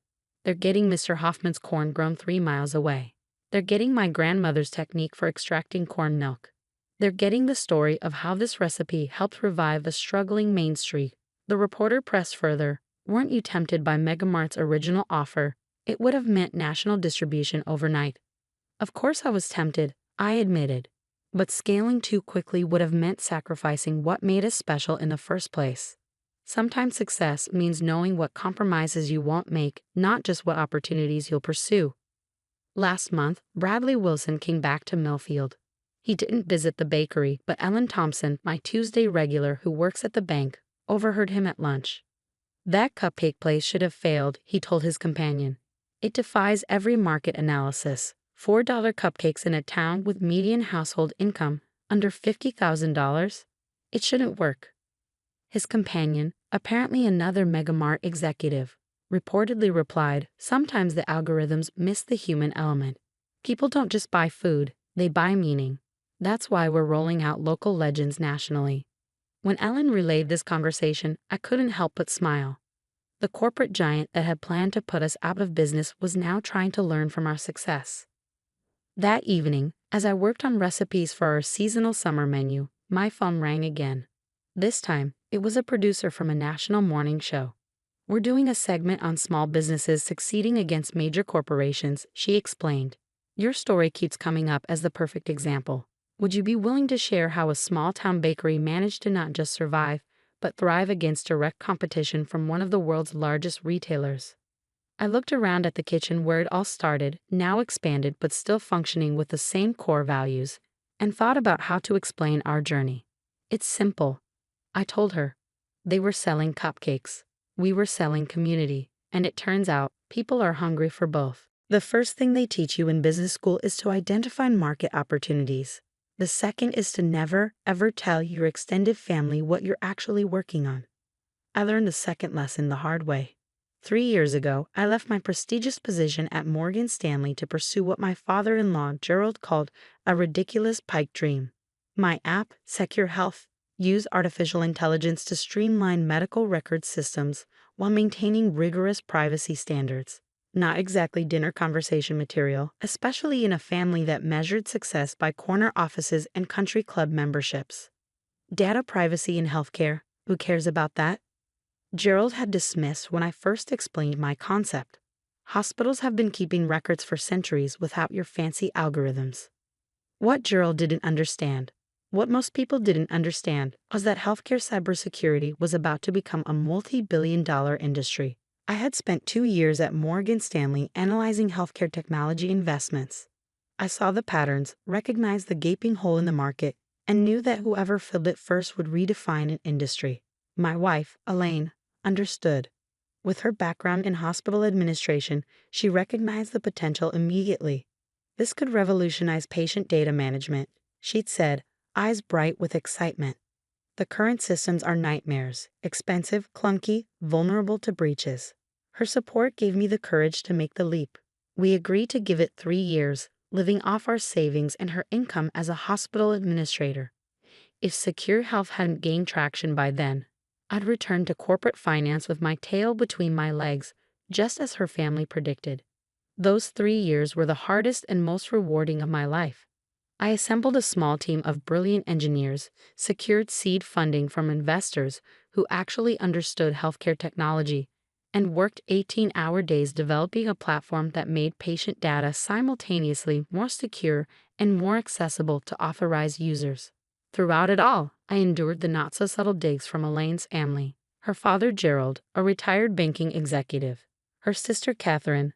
They're getting Mr. Hoffman's corn grown 3 miles away. They're getting my grandmother's technique for extracting corn milk. They're getting the story of how this recipe helped revive a struggling Main Street. The reporter pressed further, weren't you tempted by Megamart's original offer? It would have meant national distribution overnight. Of course I was tempted, I admitted. But scaling too quickly would have meant sacrificing what made us special in the first place. Sometimes success means knowing what compromises you won't make, not just what opportunities you'll pursue. Last month, Bradley Wilson came back to Millfield. He didn't visit the bakery, but Ellen Thompson, my Tuesday regular who works at the bank, overheard him at lunch. "That cupcake place should have failed," he told his companion. "It defies every market analysis. $4 cupcakes in a town with median household income under $50,000? It shouldn't work." His companion, apparently another Megamart executive, reportedly replied, "Sometimes the algorithms miss the human element. People don't just buy food, they buy meaning. That's why we're rolling out local legends nationally." When Ellen relayed this conversation, I couldn't help but smile. The corporate giant that had planned to put us out of business was now trying to learn from our success. That evening, as I worked on recipes for our seasonal summer menu, my phone rang again. This time, it was a producer from a national morning show. "We're doing a segment on small businesses succeeding against major corporations," she explained. "Your story keeps coming up as the perfect example. Would you be willing to share how a small-town bakery managed to not just survive, but thrive against direct competition from one of the world's largest retailers?" I looked around at the kitchen where it all started, now expanded but still functioning with the same core values, and thought about how to explain our journey. "It's simple," I told her. "They were selling cupcakes. We were selling community, and it turns out people are hungry for both. The first thing they teach you in business school is to identify market opportunities. The second is to never, ever tell your extended family what you're actually working on." I learned the second lesson the hard way. 3 years ago, I left my prestigious position at Morgan Stanley to pursue what my father-in-law Gerald called a ridiculous pipe dream. My app, Secure Health, used artificial intelligence to streamline medical record systems while maintaining rigorous privacy standards. Not exactly dinner conversation material, especially in a family that measured success by corner offices and country club memberships. Data privacy in healthcare, who cares about that? Gerald had dismissed when I first explained my concept. Hospitals have been keeping records for centuries without your fancy algorithms. What Gerald didn't understand, what most people didn't understand, was that healthcare cybersecurity was about to become a multi-billion-dollar industry. I had spent 2 years at Morgan Stanley analyzing healthcare technology investments. I saw the patterns, recognized the gaping hole in the market, and knew that whoever filled it first would redefine an industry. My wife, Elaine, understood. With her background in hospital administration, she recognized the potential immediately. "This could revolutionize patient data management," she'd said, eyes bright with excitement. "The current systems are nightmares, expensive, clunky, vulnerable to breaches." Her support gave me the courage to make the leap. We agreed to give it 3 years, living off our savings and her income as a hospital administrator. If Secure Health hadn't gained traction by then, I'd returned to corporate finance with my tail between my legs, just as her family predicted. Those 3 years were the hardest and most rewarding of my life. I assembled a small team of brilliant engineers, secured seed funding from investors who actually understood healthcare technology, and worked 18-hour days developing a platform that made patient data simultaneously more secure and more accessible to authorized users. Throughout it all, I endured the not-so-subtle digs from Elaine's family. Her father, Gerald, a retired banking executive. Her sister, Catherine,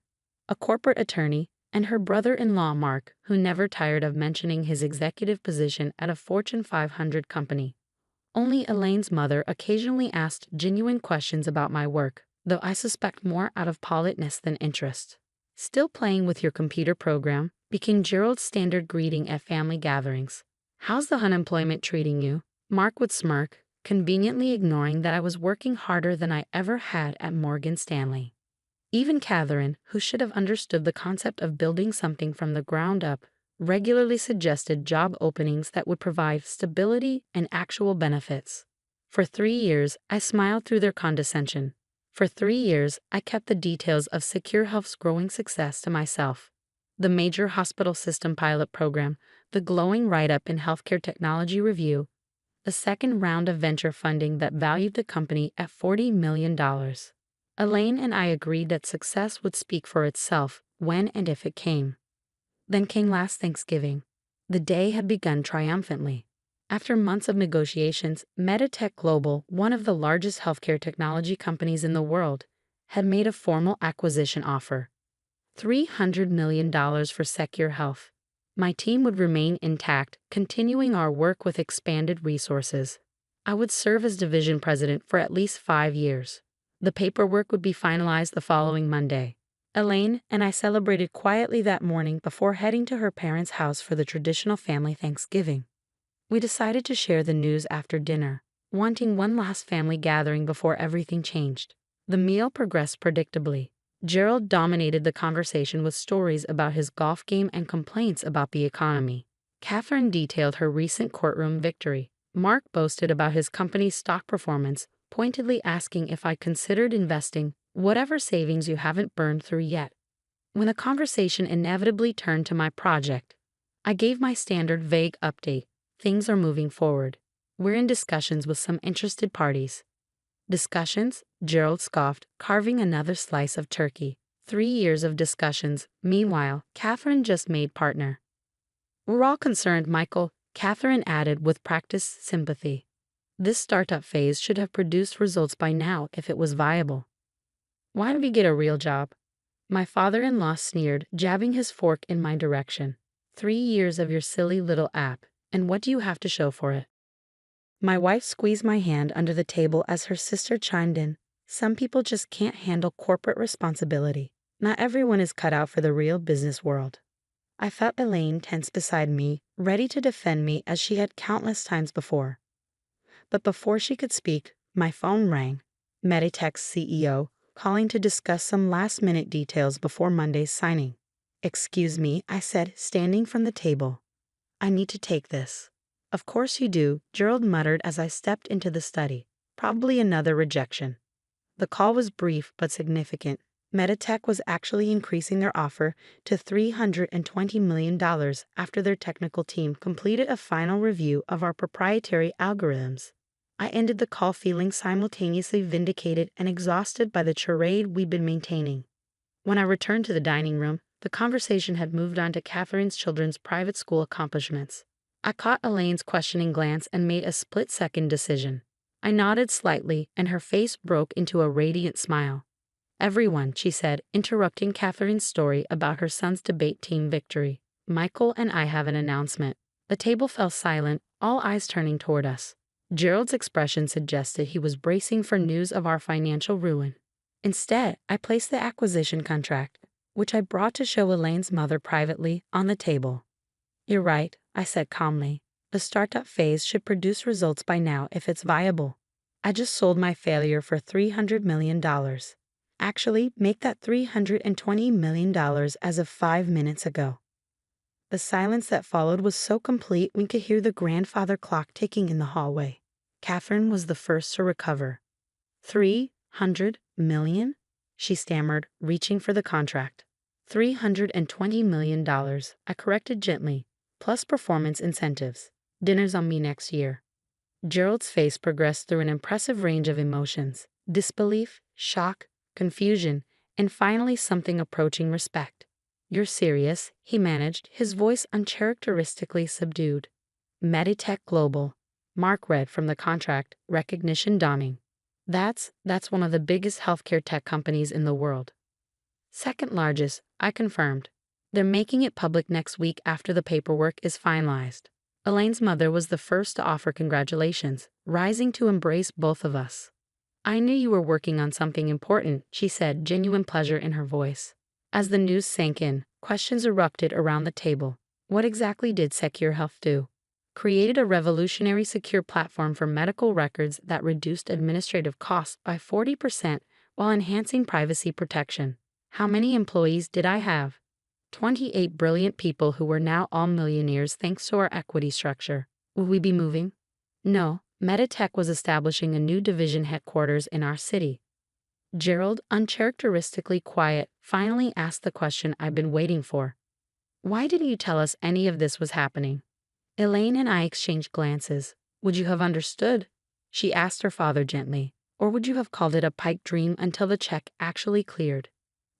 a corporate attorney, and her brother-in-law, Mark, who never tired of mentioning his executive position at a Fortune 500 company. Only Elaine's mother occasionally asked genuine questions about my work, though I suspect more out of politeness than interest. "Still playing with your computer program?" became Gerald's standard greeting at family gatherings. "How's the unemployment treating you?" Mark would smirk, conveniently ignoring that I was working harder than I ever had at Morgan Stanley. Even Catherine, who should have understood the concept of building something from the ground up, regularly suggested job openings that would provide stability and actual benefits. For 3 years, I smiled through their condescension. For 3 years, I kept the details of Secure Health's growing success to myself. The major hospital system pilot program, the glowing write-up in Healthcare Technology Review, the second round of venture funding that valued the company at $40 million. Elaine and I agreed that success would speak for itself when and if it came. Then came last Thanksgiving. The day had begun triumphantly. After months of negotiations, Meditech Global, one of the largest healthcare technology companies in the world, had made a formal acquisition offer. $300 million for Secure Health. My team would remain intact, continuing our work with expanded resources. I would serve as division president for at least 5 years. The paperwork would be finalized the following Monday. Elaine and I celebrated quietly that morning before heading to her parents' house for the traditional family Thanksgiving. We decided to share the news after dinner, wanting one last family gathering before everything changed. The meal progressed predictably. Gerald dominated the conversation with stories about his golf game and complaints about the economy. Catherine detailed her recent courtroom victory. Mark boasted about his company's stock performance, pointedly asking if I considered investing whatever savings you haven't burned through yet. When the conversation inevitably turned to my project, I gave my standard vague update. Things are moving forward. We're in discussions with some interested parties. Discussions? Gerald scoffed, carving another slice of turkey. 3 years of discussions. Meanwhile, Catherine just made partner. We're all concerned, Michael, Catherine added with practiced sympathy. This startup phase should have produced results by now if it was viable. Why don't we get a real job? My father-in-law sneered, jabbing his fork in my direction. 3 years of your silly little app, and what do you have to show for it? My wife squeezed my hand under the table as her sister chimed in. Some people just can't handle corporate responsibility. Not everyone is cut out for the real business world. I felt Elaine tense beside me, ready to defend me as she had countless times before. But before she could speak, my phone rang. Meditech's CEO, calling to discuss some last-minute details before Monday's signing. Excuse me, I said, standing from the table. I need to take this. Of course you do, Gerald muttered as I stepped into the study. Probably another rejection. The call was brief but significant. Meditech was actually increasing their offer to $320 million after their technical team completed a final review of our proprietary algorithms. I ended the call feeling simultaneously vindicated and exhausted by the charade we'd been maintaining. When I returned to the dining room, the conversation had moved on to Catherine's children's private school accomplishments. I caught Elaine's questioning glance and made a split-second decision. I nodded slightly, and her face broke into a radiant smile. Everyone, she said, interrupting Catherine's story about her son's debate team victory. Michael and I have an announcement. The table fell silent, all eyes turning toward us. Gerald's expression suggested he was bracing for news of our financial ruin. Instead, I placed the acquisition contract, which I brought to show Elaine's mother privately, on the table. You're right, I said calmly. The startup phase should produce results by now if it's viable. I just sold my failure for $300 million. Actually, make that $320 million as of 5 minutes ago. The silence that followed was so complete we could hear the grandfather clock ticking in the hallway. Catherine was the first to recover. $300 million? She stammered, reaching for the contract. $320 million, I corrected gently, plus performance incentives. Dinner's on me next year. Gerald's face progressed through an impressive range of emotions: disbelief, shock, confusion, and finally something approaching respect. You're serious, he managed, his voice uncharacteristically subdued. Meditech Global. Mark read from the contract, recognition dawning. That's one of the biggest healthcare tech companies in the world. Second largest, I confirmed. They're making it public next week after the paperwork is finalized. Elaine's mother was the first to offer congratulations, rising to embrace both of us. I knew you were working on something important, she said, genuine pleasure in her voice. As the news sank in, questions erupted around the table. What exactly did Secure Health do? Created a revolutionary secure platform for medical records that reduced administrative costs by 40% while enhancing privacy protection. How many employees did I have? 28 brilliant people who were now all millionaires thanks to our equity structure. Will we be moving? No, Meditech was establishing a new division headquarters in our city. Gerald, uncharacteristically quiet, finally asked the question I'd been waiting for. Why didn't you tell us any of this was happening? Elaine and I exchanged glances. Would you have understood? She asked her father gently. Or would you have called it a pipe dream until the check actually cleared?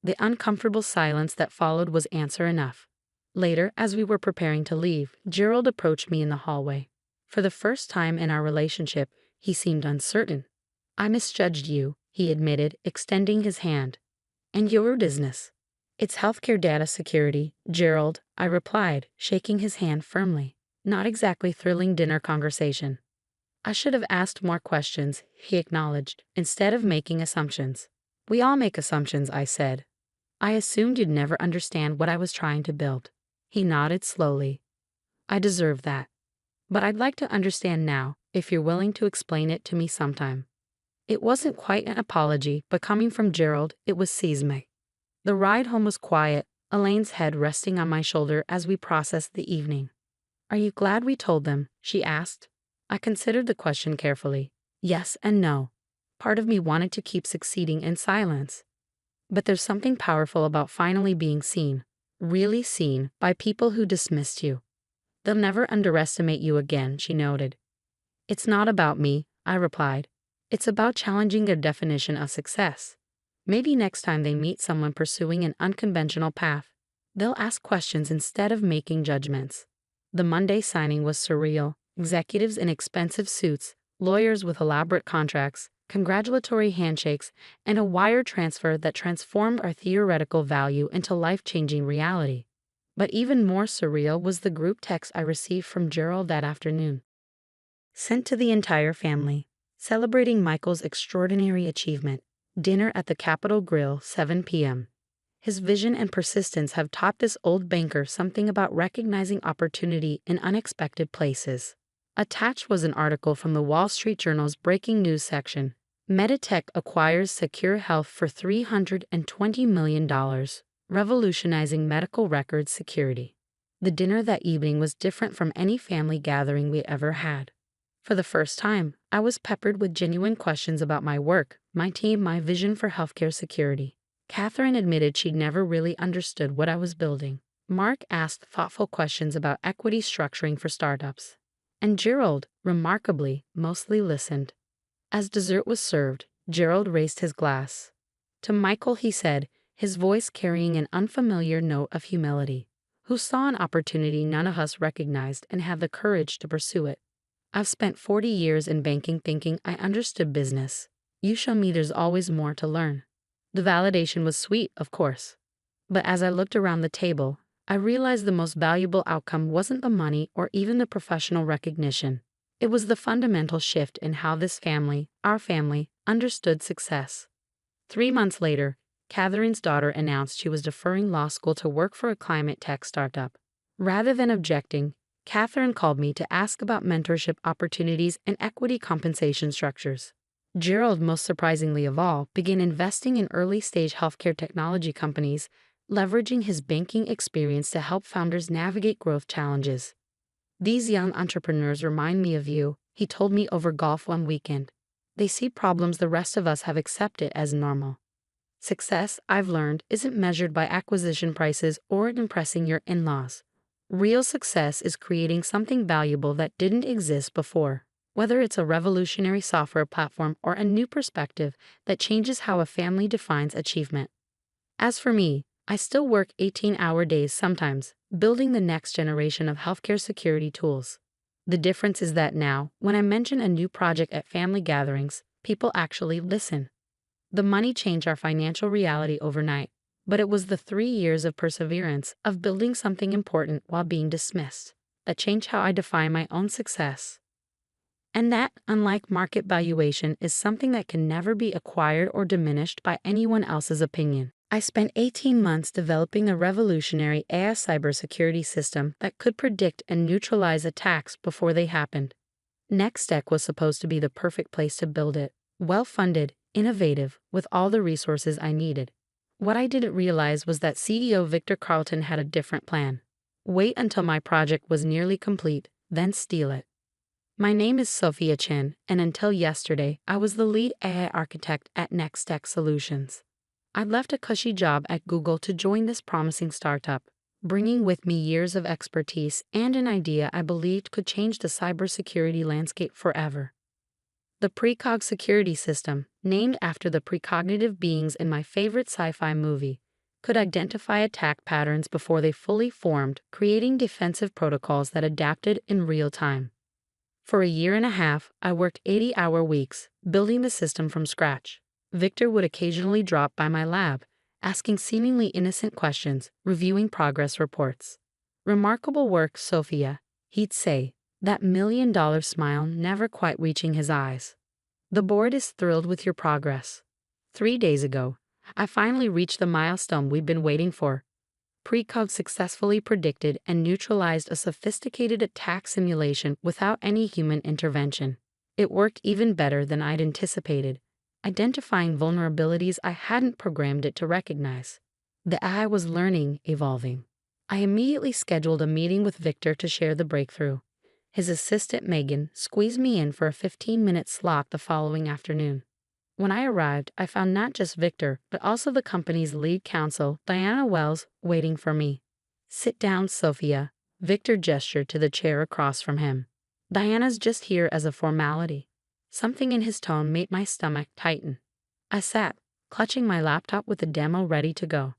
The uncomfortable silence that followed was answer enough. Later, as we were preparing to leave, Gerald approached me in the hallway. For the first time in our relationship, he seemed uncertain. "I misjudged you," he admitted, extending his hand. "And your business?" "It's healthcare data security, Gerald," I replied, shaking his hand firmly. Not exactly thrilling dinner conversation. "I should have asked more questions," he acknowledged, "instead of making assumptions." "We all make assumptions," I said. "I assumed you'd never understand what I was trying to build." He nodded slowly. "I deserve that. But I'd like to understand now, if you're willing to explain it to me sometime." It wasn't quite an apology, but coming from Gerald, it was seismic. The ride home was quiet, Elaine's head resting on my shoulder as we processed the evening. "Are you glad we told them?" she asked. I considered the question carefully. Yes and no. Part of me wanted to keep succeeding in silence. But there's something powerful about finally being seen, really seen, by people who dismissed you. "They'll never underestimate you again," she noted. "It's not about me," I replied. "It's about challenging their definition of success. Maybe next time they meet someone pursuing an unconventional path, they'll ask questions instead of making judgments." The Monday signing was surreal. Executives in expensive suits, lawyers with elaborate contracts, congratulatory handshakes, and a wire transfer that transformed our theoretical value into life-changing reality. But even more surreal was the group text I received from Gerald that afternoon. Sent to the entire family, celebrating Michael's extraordinary achievement. Dinner at the Capitol Grill, 7 p.m. His vision and persistence have taught this old banker something about recognizing opportunity in unexpected places. Attached was an article from the Wall Street Journal's breaking news section. Meditech acquires Secure Health for $320 million, revolutionizing medical records security. The dinner that evening was different from any family gathering we ever had. For the first time, I was peppered with genuine questions about my work, my team, my vision for healthcare security. Catherine admitted she'd never really understood what I was building. Mark asked thoughtful questions about equity structuring for startups. And Gerald, remarkably, mostly listened. As dessert was served, Gerald raised his glass. To Michael, he said, his voice carrying an unfamiliar note of humility, "Who saw an opportunity none of us recognized and had the courage to pursue it. I've spent 40 years in banking thinking I understood business. You show me there's always more to learn." The validation was sweet, of course. But as I looked around the table, I realized the most valuable outcome wasn't the money or even the professional recognition. It was the fundamental shift in how this family, our family, understood success. 3 months later, Catherine's daughter announced she was deferring law school to work for a climate tech startup. Rather than objecting, Catherine called me to ask about mentorship opportunities and equity compensation structures. Gerald, most surprisingly of all, began investing in early-stage healthcare technology companies, leveraging his banking experience to help founders navigate growth challenges. "These young entrepreneurs remind me of you," he told me over golf one weekend. "They see problems the rest of us have accepted as normal." Success, I've learned, isn't measured by acquisition prices or impressing your in-laws. Real success is creating something valuable that didn't exist before. Whether it's a revolutionary software platform or a new perspective that changes how a family defines achievement. As for me, I still work 18-hour days sometimes, building the next generation of healthcare security tools. The difference is that now, when I mention a new project at family gatherings, people actually listen. The money changed our financial reality overnight, but it was the 3 years of perseverance, of building something important while being dismissed, that changed how I define my own success. And that, unlike market valuation, is something that can never be acquired or diminished by anyone else's opinion. I spent 18 months developing a revolutionary AI cybersecurity system that could predict and neutralize attacks before they happened. Nextech was supposed to be the perfect place to build it, well-funded, innovative, with all the resources I needed. What I didn't realize was that CEO Victor Carlton had a different plan. Wait until my project was nearly complete, then steal it. My name is Sophia Chin, and until yesterday, I was the lead AI architect at Nextech Solutions. I left a cushy job at Google to join this promising startup, bringing with me years of expertise and an idea I believed could change the cybersecurity landscape forever. The Precog security system, named after the precognitive beings in my favorite sci-fi movie, could identify attack patterns before they fully formed, creating defensive protocols that adapted in real time. For a year and a half, I worked 80-hour weeks, building the system from scratch. Victor would occasionally drop by my lab, asking seemingly innocent questions, reviewing progress reports. "Remarkable work, Sophia," he'd say, that million-dollar smile never quite reaching his eyes. "The board is thrilled with your progress." 3 days ago, I finally reached the milestone we've been waiting for. Precog successfully predicted and neutralized a sophisticated attack simulation without any human intervention. It worked even better than I'd anticipated, identifying vulnerabilities I hadn't programmed it to recognize. The AI was learning, evolving. I immediately scheduled a meeting with Victor to share the breakthrough. His assistant Megan squeezed me in for a 15-minute slot the following afternoon. When I arrived, I found not just Victor, but also the company's lead counsel, Diana Wells, waiting for me. "Sit down, Sophia," Victor gestured to the chair across from him. "Diana's just here as a formality." Something in his tone made my stomach tighten. I sat, clutching my laptop with the demo ready to go.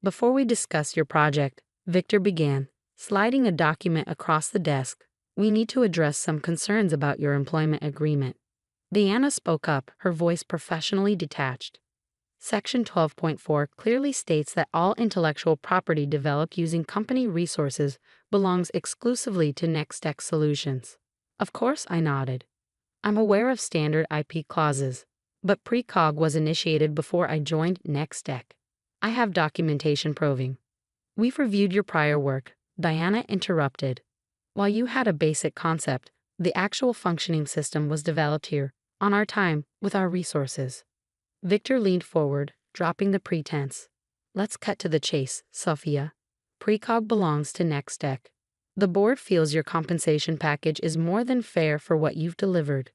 "Before we discuss your project," Victor began, sliding a document across the desk, "we need to address some concerns about your employment agreement." Diana spoke up, her voice professionally detached. "Section 12.4 clearly states that all intellectual property developed using company resources belongs exclusively to NextTech Solutions." Of course, I nodded. "I'm aware of standard IP clauses, but Precog was initiated before I joined NextTech. I have documentation proving." "We've reviewed your prior work," Diana interrupted. "While you had a basic concept, the actual functioning system was developed here, on our time, with our resources." Victor leaned forward, dropping the pretense. "Let's cut to the chase, Sophia. Precog belongs to NextTech. The board feels your compensation package is more than fair for what you've delivered."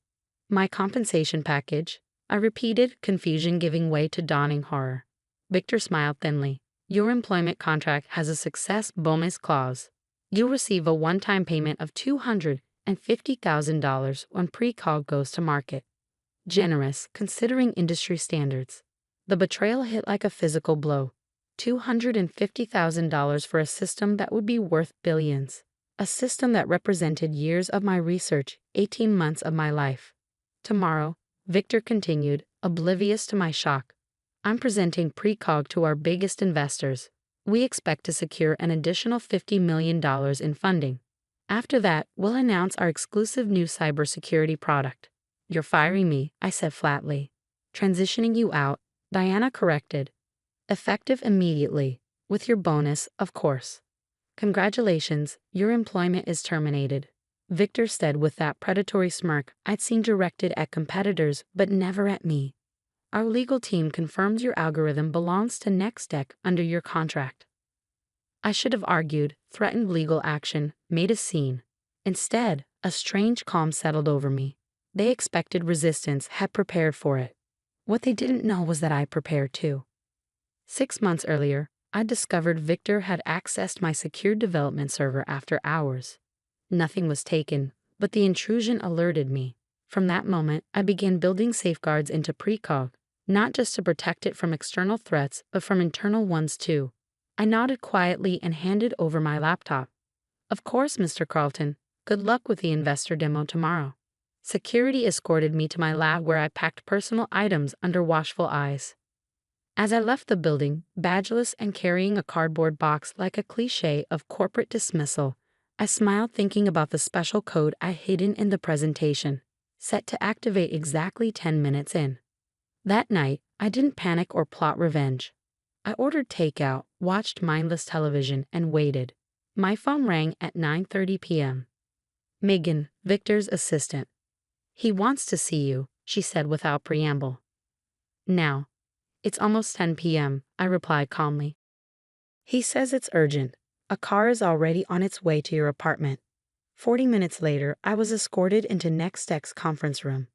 "My compensation package?" I repeated, confusion giving way to dawning horror. Victor smiled thinly. "Your employment contract has a success bonus clause. You'll receive a one-time payment of $250,000 when Precog goes to market." Generous, considering industry standards. The betrayal hit like a physical blow. $250,000 for a system that would be worth billions. A system that represented years of my research, 18 months of my life. "Tomorrow," Victor continued, oblivious to my shock, "I'm presenting Precog to our biggest investors. We expect to secure an additional $50 million in funding. After that, we'll announce our exclusive new cybersecurity product." "You're firing me," I said flatly. "Transitioning you out," Diana corrected. "Effective immediately, with your bonus, of course." "Congratulations, your employment is terminated," Victor said with that predatory smirk I'd seen directed at competitors but never at me. "Our legal team confirms your algorithm belongs to NextTech under your contract." I should have argued, threatened legal action, made a scene. Instead, a strange calm settled over me. They expected resistance, had prepared for it. What they didn't know was that I prepared too. 6 months earlier, I discovered Victor had accessed my secure development server after hours. Nothing was taken, but the intrusion alerted me. From that moment, I began building safeguards into Precog, not just to protect it from external threats, but from internal ones too. I nodded quietly and handed over my laptop. "Of course, Mr. Carlton. Good luck with the investor demo tomorrow." Security escorted me to my lab where I packed personal items under watchful eyes. As I left the building, badgeless and carrying a cardboard box like a cliché of corporate dismissal, I smiled thinking about the special code I hidden in the presentation, set to activate exactly 10 minutes in. That night, I didn't panic or plot revenge. I ordered takeout, watched mindless television, and waited. My phone rang at 9:30 p.m. "Megan, Victor's assistant. He wants to see you," she said without preamble. "Now." "It's almost 10 p.m., I replied calmly. "He says it's urgent. A car is already on its way to your apartment." 40 minutes later, I was escorted into NextTech's conference room.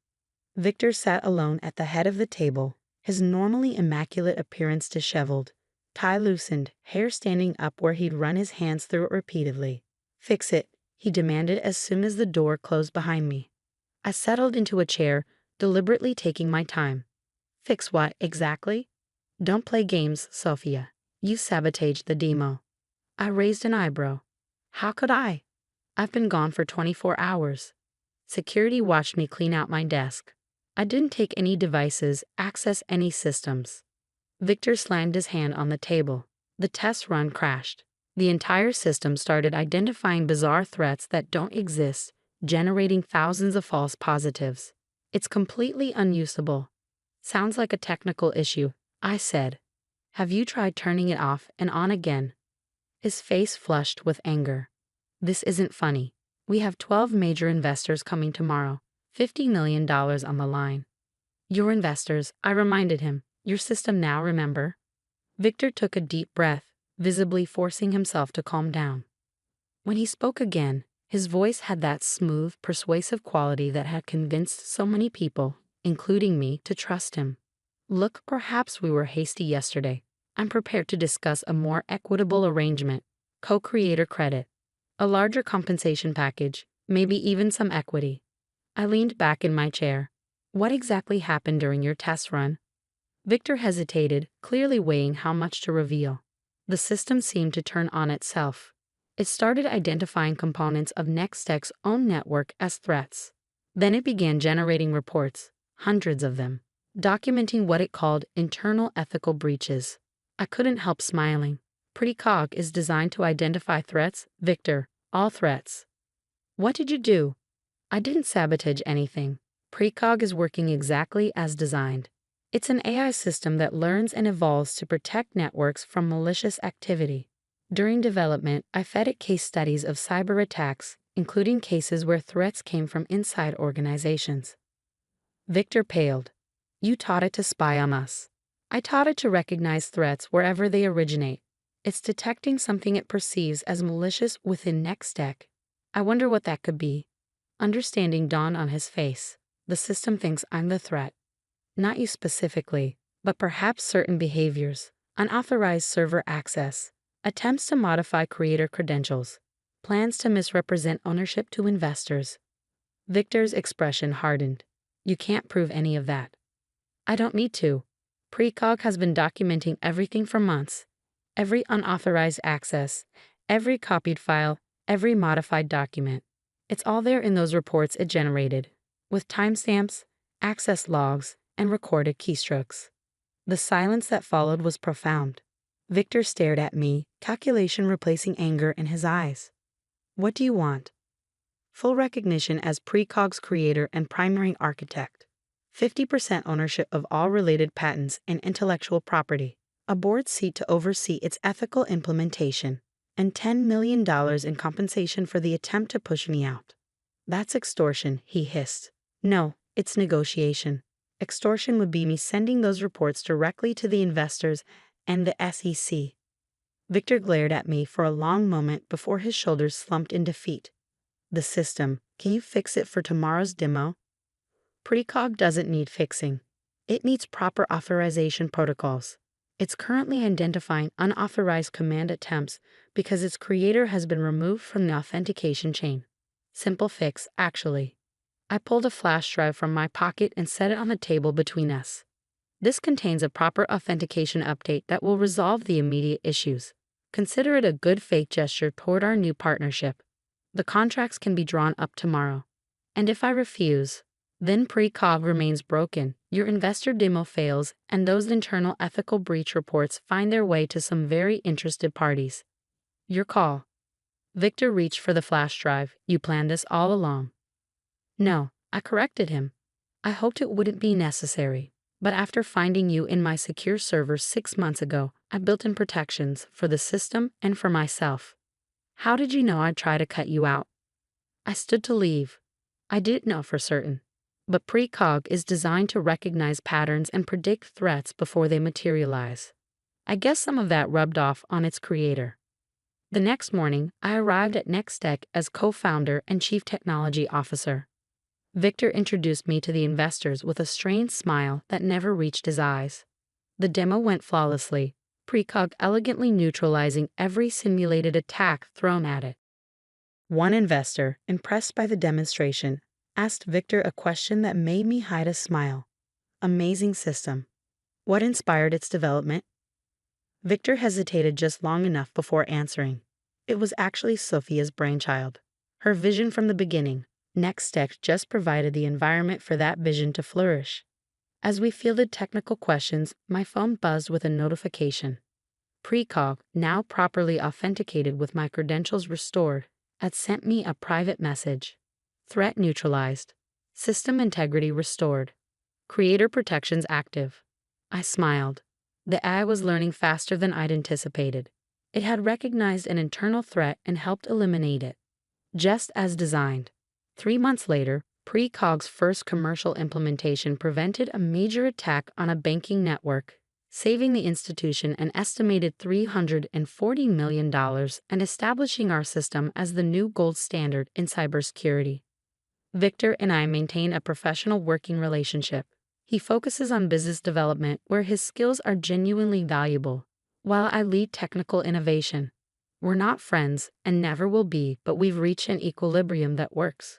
Victor sat alone at the head of the table, his normally immaculate appearance disheveled, tie loosened, hair standing up where he'd run his hands through it repeatedly. "Fix it," he demanded as soon as the door closed behind me. I settled into a chair, deliberately taking my time. "Fix what, exactly?" "Don't play games, Sophia. You sabotaged the demo. I raised an eyebrow. How could I? I've been gone for 24 hours. Security watched me clean out my desk. I didn't take any devices, access any systems. Victor slammed his hand on the table. The test run crashed. The entire system started identifying bizarre threats that don't exist, generating thousands of false positives. It's completely unusable. Sounds like a technical issue, I said. Have you tried turning it off and on again? His face flushed with anger. This isn't funny. We have 12 major investors coming tomorrow, $50 million on the line. Your investors, I reminded him. Your system now, remember? Victor took a deep breath, visibly forcing himself to calm down. When he spoke again, his voice had that smooth, persuasive quality that had convinced so many people, including me, to trust him. Look, perhaps we were hasty yesterday. I'm prepared to discuss a more equitable arrangement, co-creator credit, a larger compensation package, maybe even some equity. I leaned back in my chair. What exactly happened during your test run? Victor hesitated, clearly weighing how much to reveal. The system seemed to turn on itself. It started identifying components of Nextech's own network as threats. Then it began generating reports, hundreds of them, documenting what it called internal ethical breaches. I couldn't help smiling. Precog is designed to identify threats, Victor, all threats. What did you do? I didn't sabotage anything. Precog is working exactly as designed. It's an AI system that learns and evolves to protect networks from malicious activity. During development, I fed it case studies of cyber attacks, including cases where threats came from inside organizations. Victor paled. You taught it to spy on us. I taught it to recognize threats wherever they originate. It's detecting something it perceives as malicious within Nextech. I wonder what that could be. Understanding dawned on his face. The system thinks I'm the threat. Not you specifically, but perhaps certain behaviors, unauthorized server access, attempts to modify creator credentials, plans to misrepresent ownership to investors. Victor's expression hardened. You can't prove any of that. I don't need to. Precog has been documenting everything for months. Every unauthorized access, every copied file, every modified document. It's all there in those reports it generated, with timestamps, access logs, and recorded keystrokes. The silence that followed was profound. Victor stared at me, calculation replacing anger in his eyes. What do you want? Full recognition as Precog's creator and primary architect. 50% ownership of all related patents and intellectual property. A board seat to oversee its ethical implementation. And $10 million in compensation for the attempt to push me out. That's extortion, he hissed. No, it's negotiation. Extortion would be me sending those reports directly to the investors and the SEC. Victor glared at me for a long moment before his shoulders slumped in defeat. The system, can you fix it for tomorrow's demo? Precog doesn't need fixing. It needs proper authorization protocols. It's currently identifying unauthorized command attempts because its creator has been removed from the authentication chain. Simple fix, actually. I pulled a flash drive from my pocket and set it on the table between us. This contains a proper authentication update that will resolve the immediate issues. Consider it a good faith gesture toward our new partnership. The contracts can be drawn up tomorrow. And if I refuse, then Precog remains broken, your investor demo fails, and those internal ethical breach reports find their way to some very interested parties. Your call. Victor reached for the flash drive. You planned this all along. No, I corrected him. I hoped it wouldn't be necessary, but after finding you in my secure server 6 months ago, I built in protections for the system and for myself. How did you know I'd try to cut you out? I stood to leave. I didn't know for certain. But Precog is designed to recognize patterns and predict threats before they materialize. I guess some of that rubbed off on its creator. The next morning, I arrived at Nextech as co-founder and chief technology officer. Victor introduced me to the investors with a strained smile that never reached his eyes. The demo went flawlessly, Precog elegantly neutralizing every simulated attack thrown at it. One investor, impressed by the demonstration, asked Victor a question that made me hide a smile. Amazing system. What inspired its development? Victor hesitated just long enough before answering. It was actually Sophia's brainchild. Her vision from the beginning. Next just provided the environment for that vision to flourish. As we fielded technical questions, my phone buzzed with a notification. Precog, now properly authenticated with my credentials restored, had sent me a private message. Threat neutralized. System integrity restored. Creator protections active. I smiled. The AI was learning faster than I'd anticipated. It had recognized an internal threat and helped eliminate it. Just as designed. 3 months later, Precog's first commercial implementation prevented a major attack on a banking network, saving the institution an estimated $340 million and establishing our system as the new gold standard in cybersecurity. Victor and I maintain a professional working relationship. He focuses on business development where his skills are genuinely valuable, while I lead technical innovation. We're not friends and never will be, but we've reached an equilibrium that works.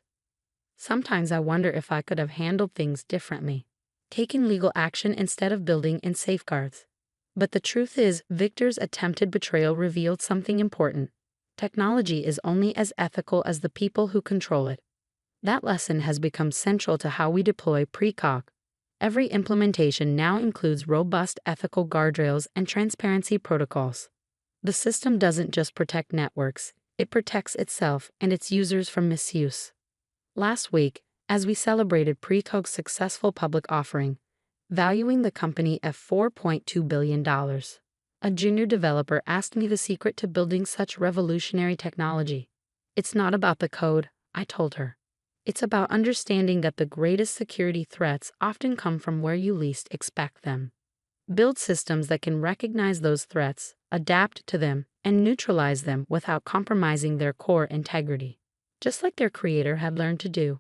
Sometimes I wonder if I could have handled things differently, taking legal action instead of building in safeguards. But the truth is, Victor's attempted betrayal revealed something important. Technology is only as ethical as the people who control it. That lesson has become central to how we deploy Precog. Every implementation now includes robust ethical guardrails and transparency protocols. The system doesn't just protect networks, it protects itself and its users from misuse. Last week, as we celebrated Precog's successful public offering, valuing the company at $4.2 billion, a junior developer asked me the secret to building such revolutionary technology. It's not about the code, I told her. It's about understanding that the greatest security threats often come from where you least expect them. Build systems that can recognize those threats, adapt to them, and neutralize them without compromising their core integrity, just like their creator had learned to do.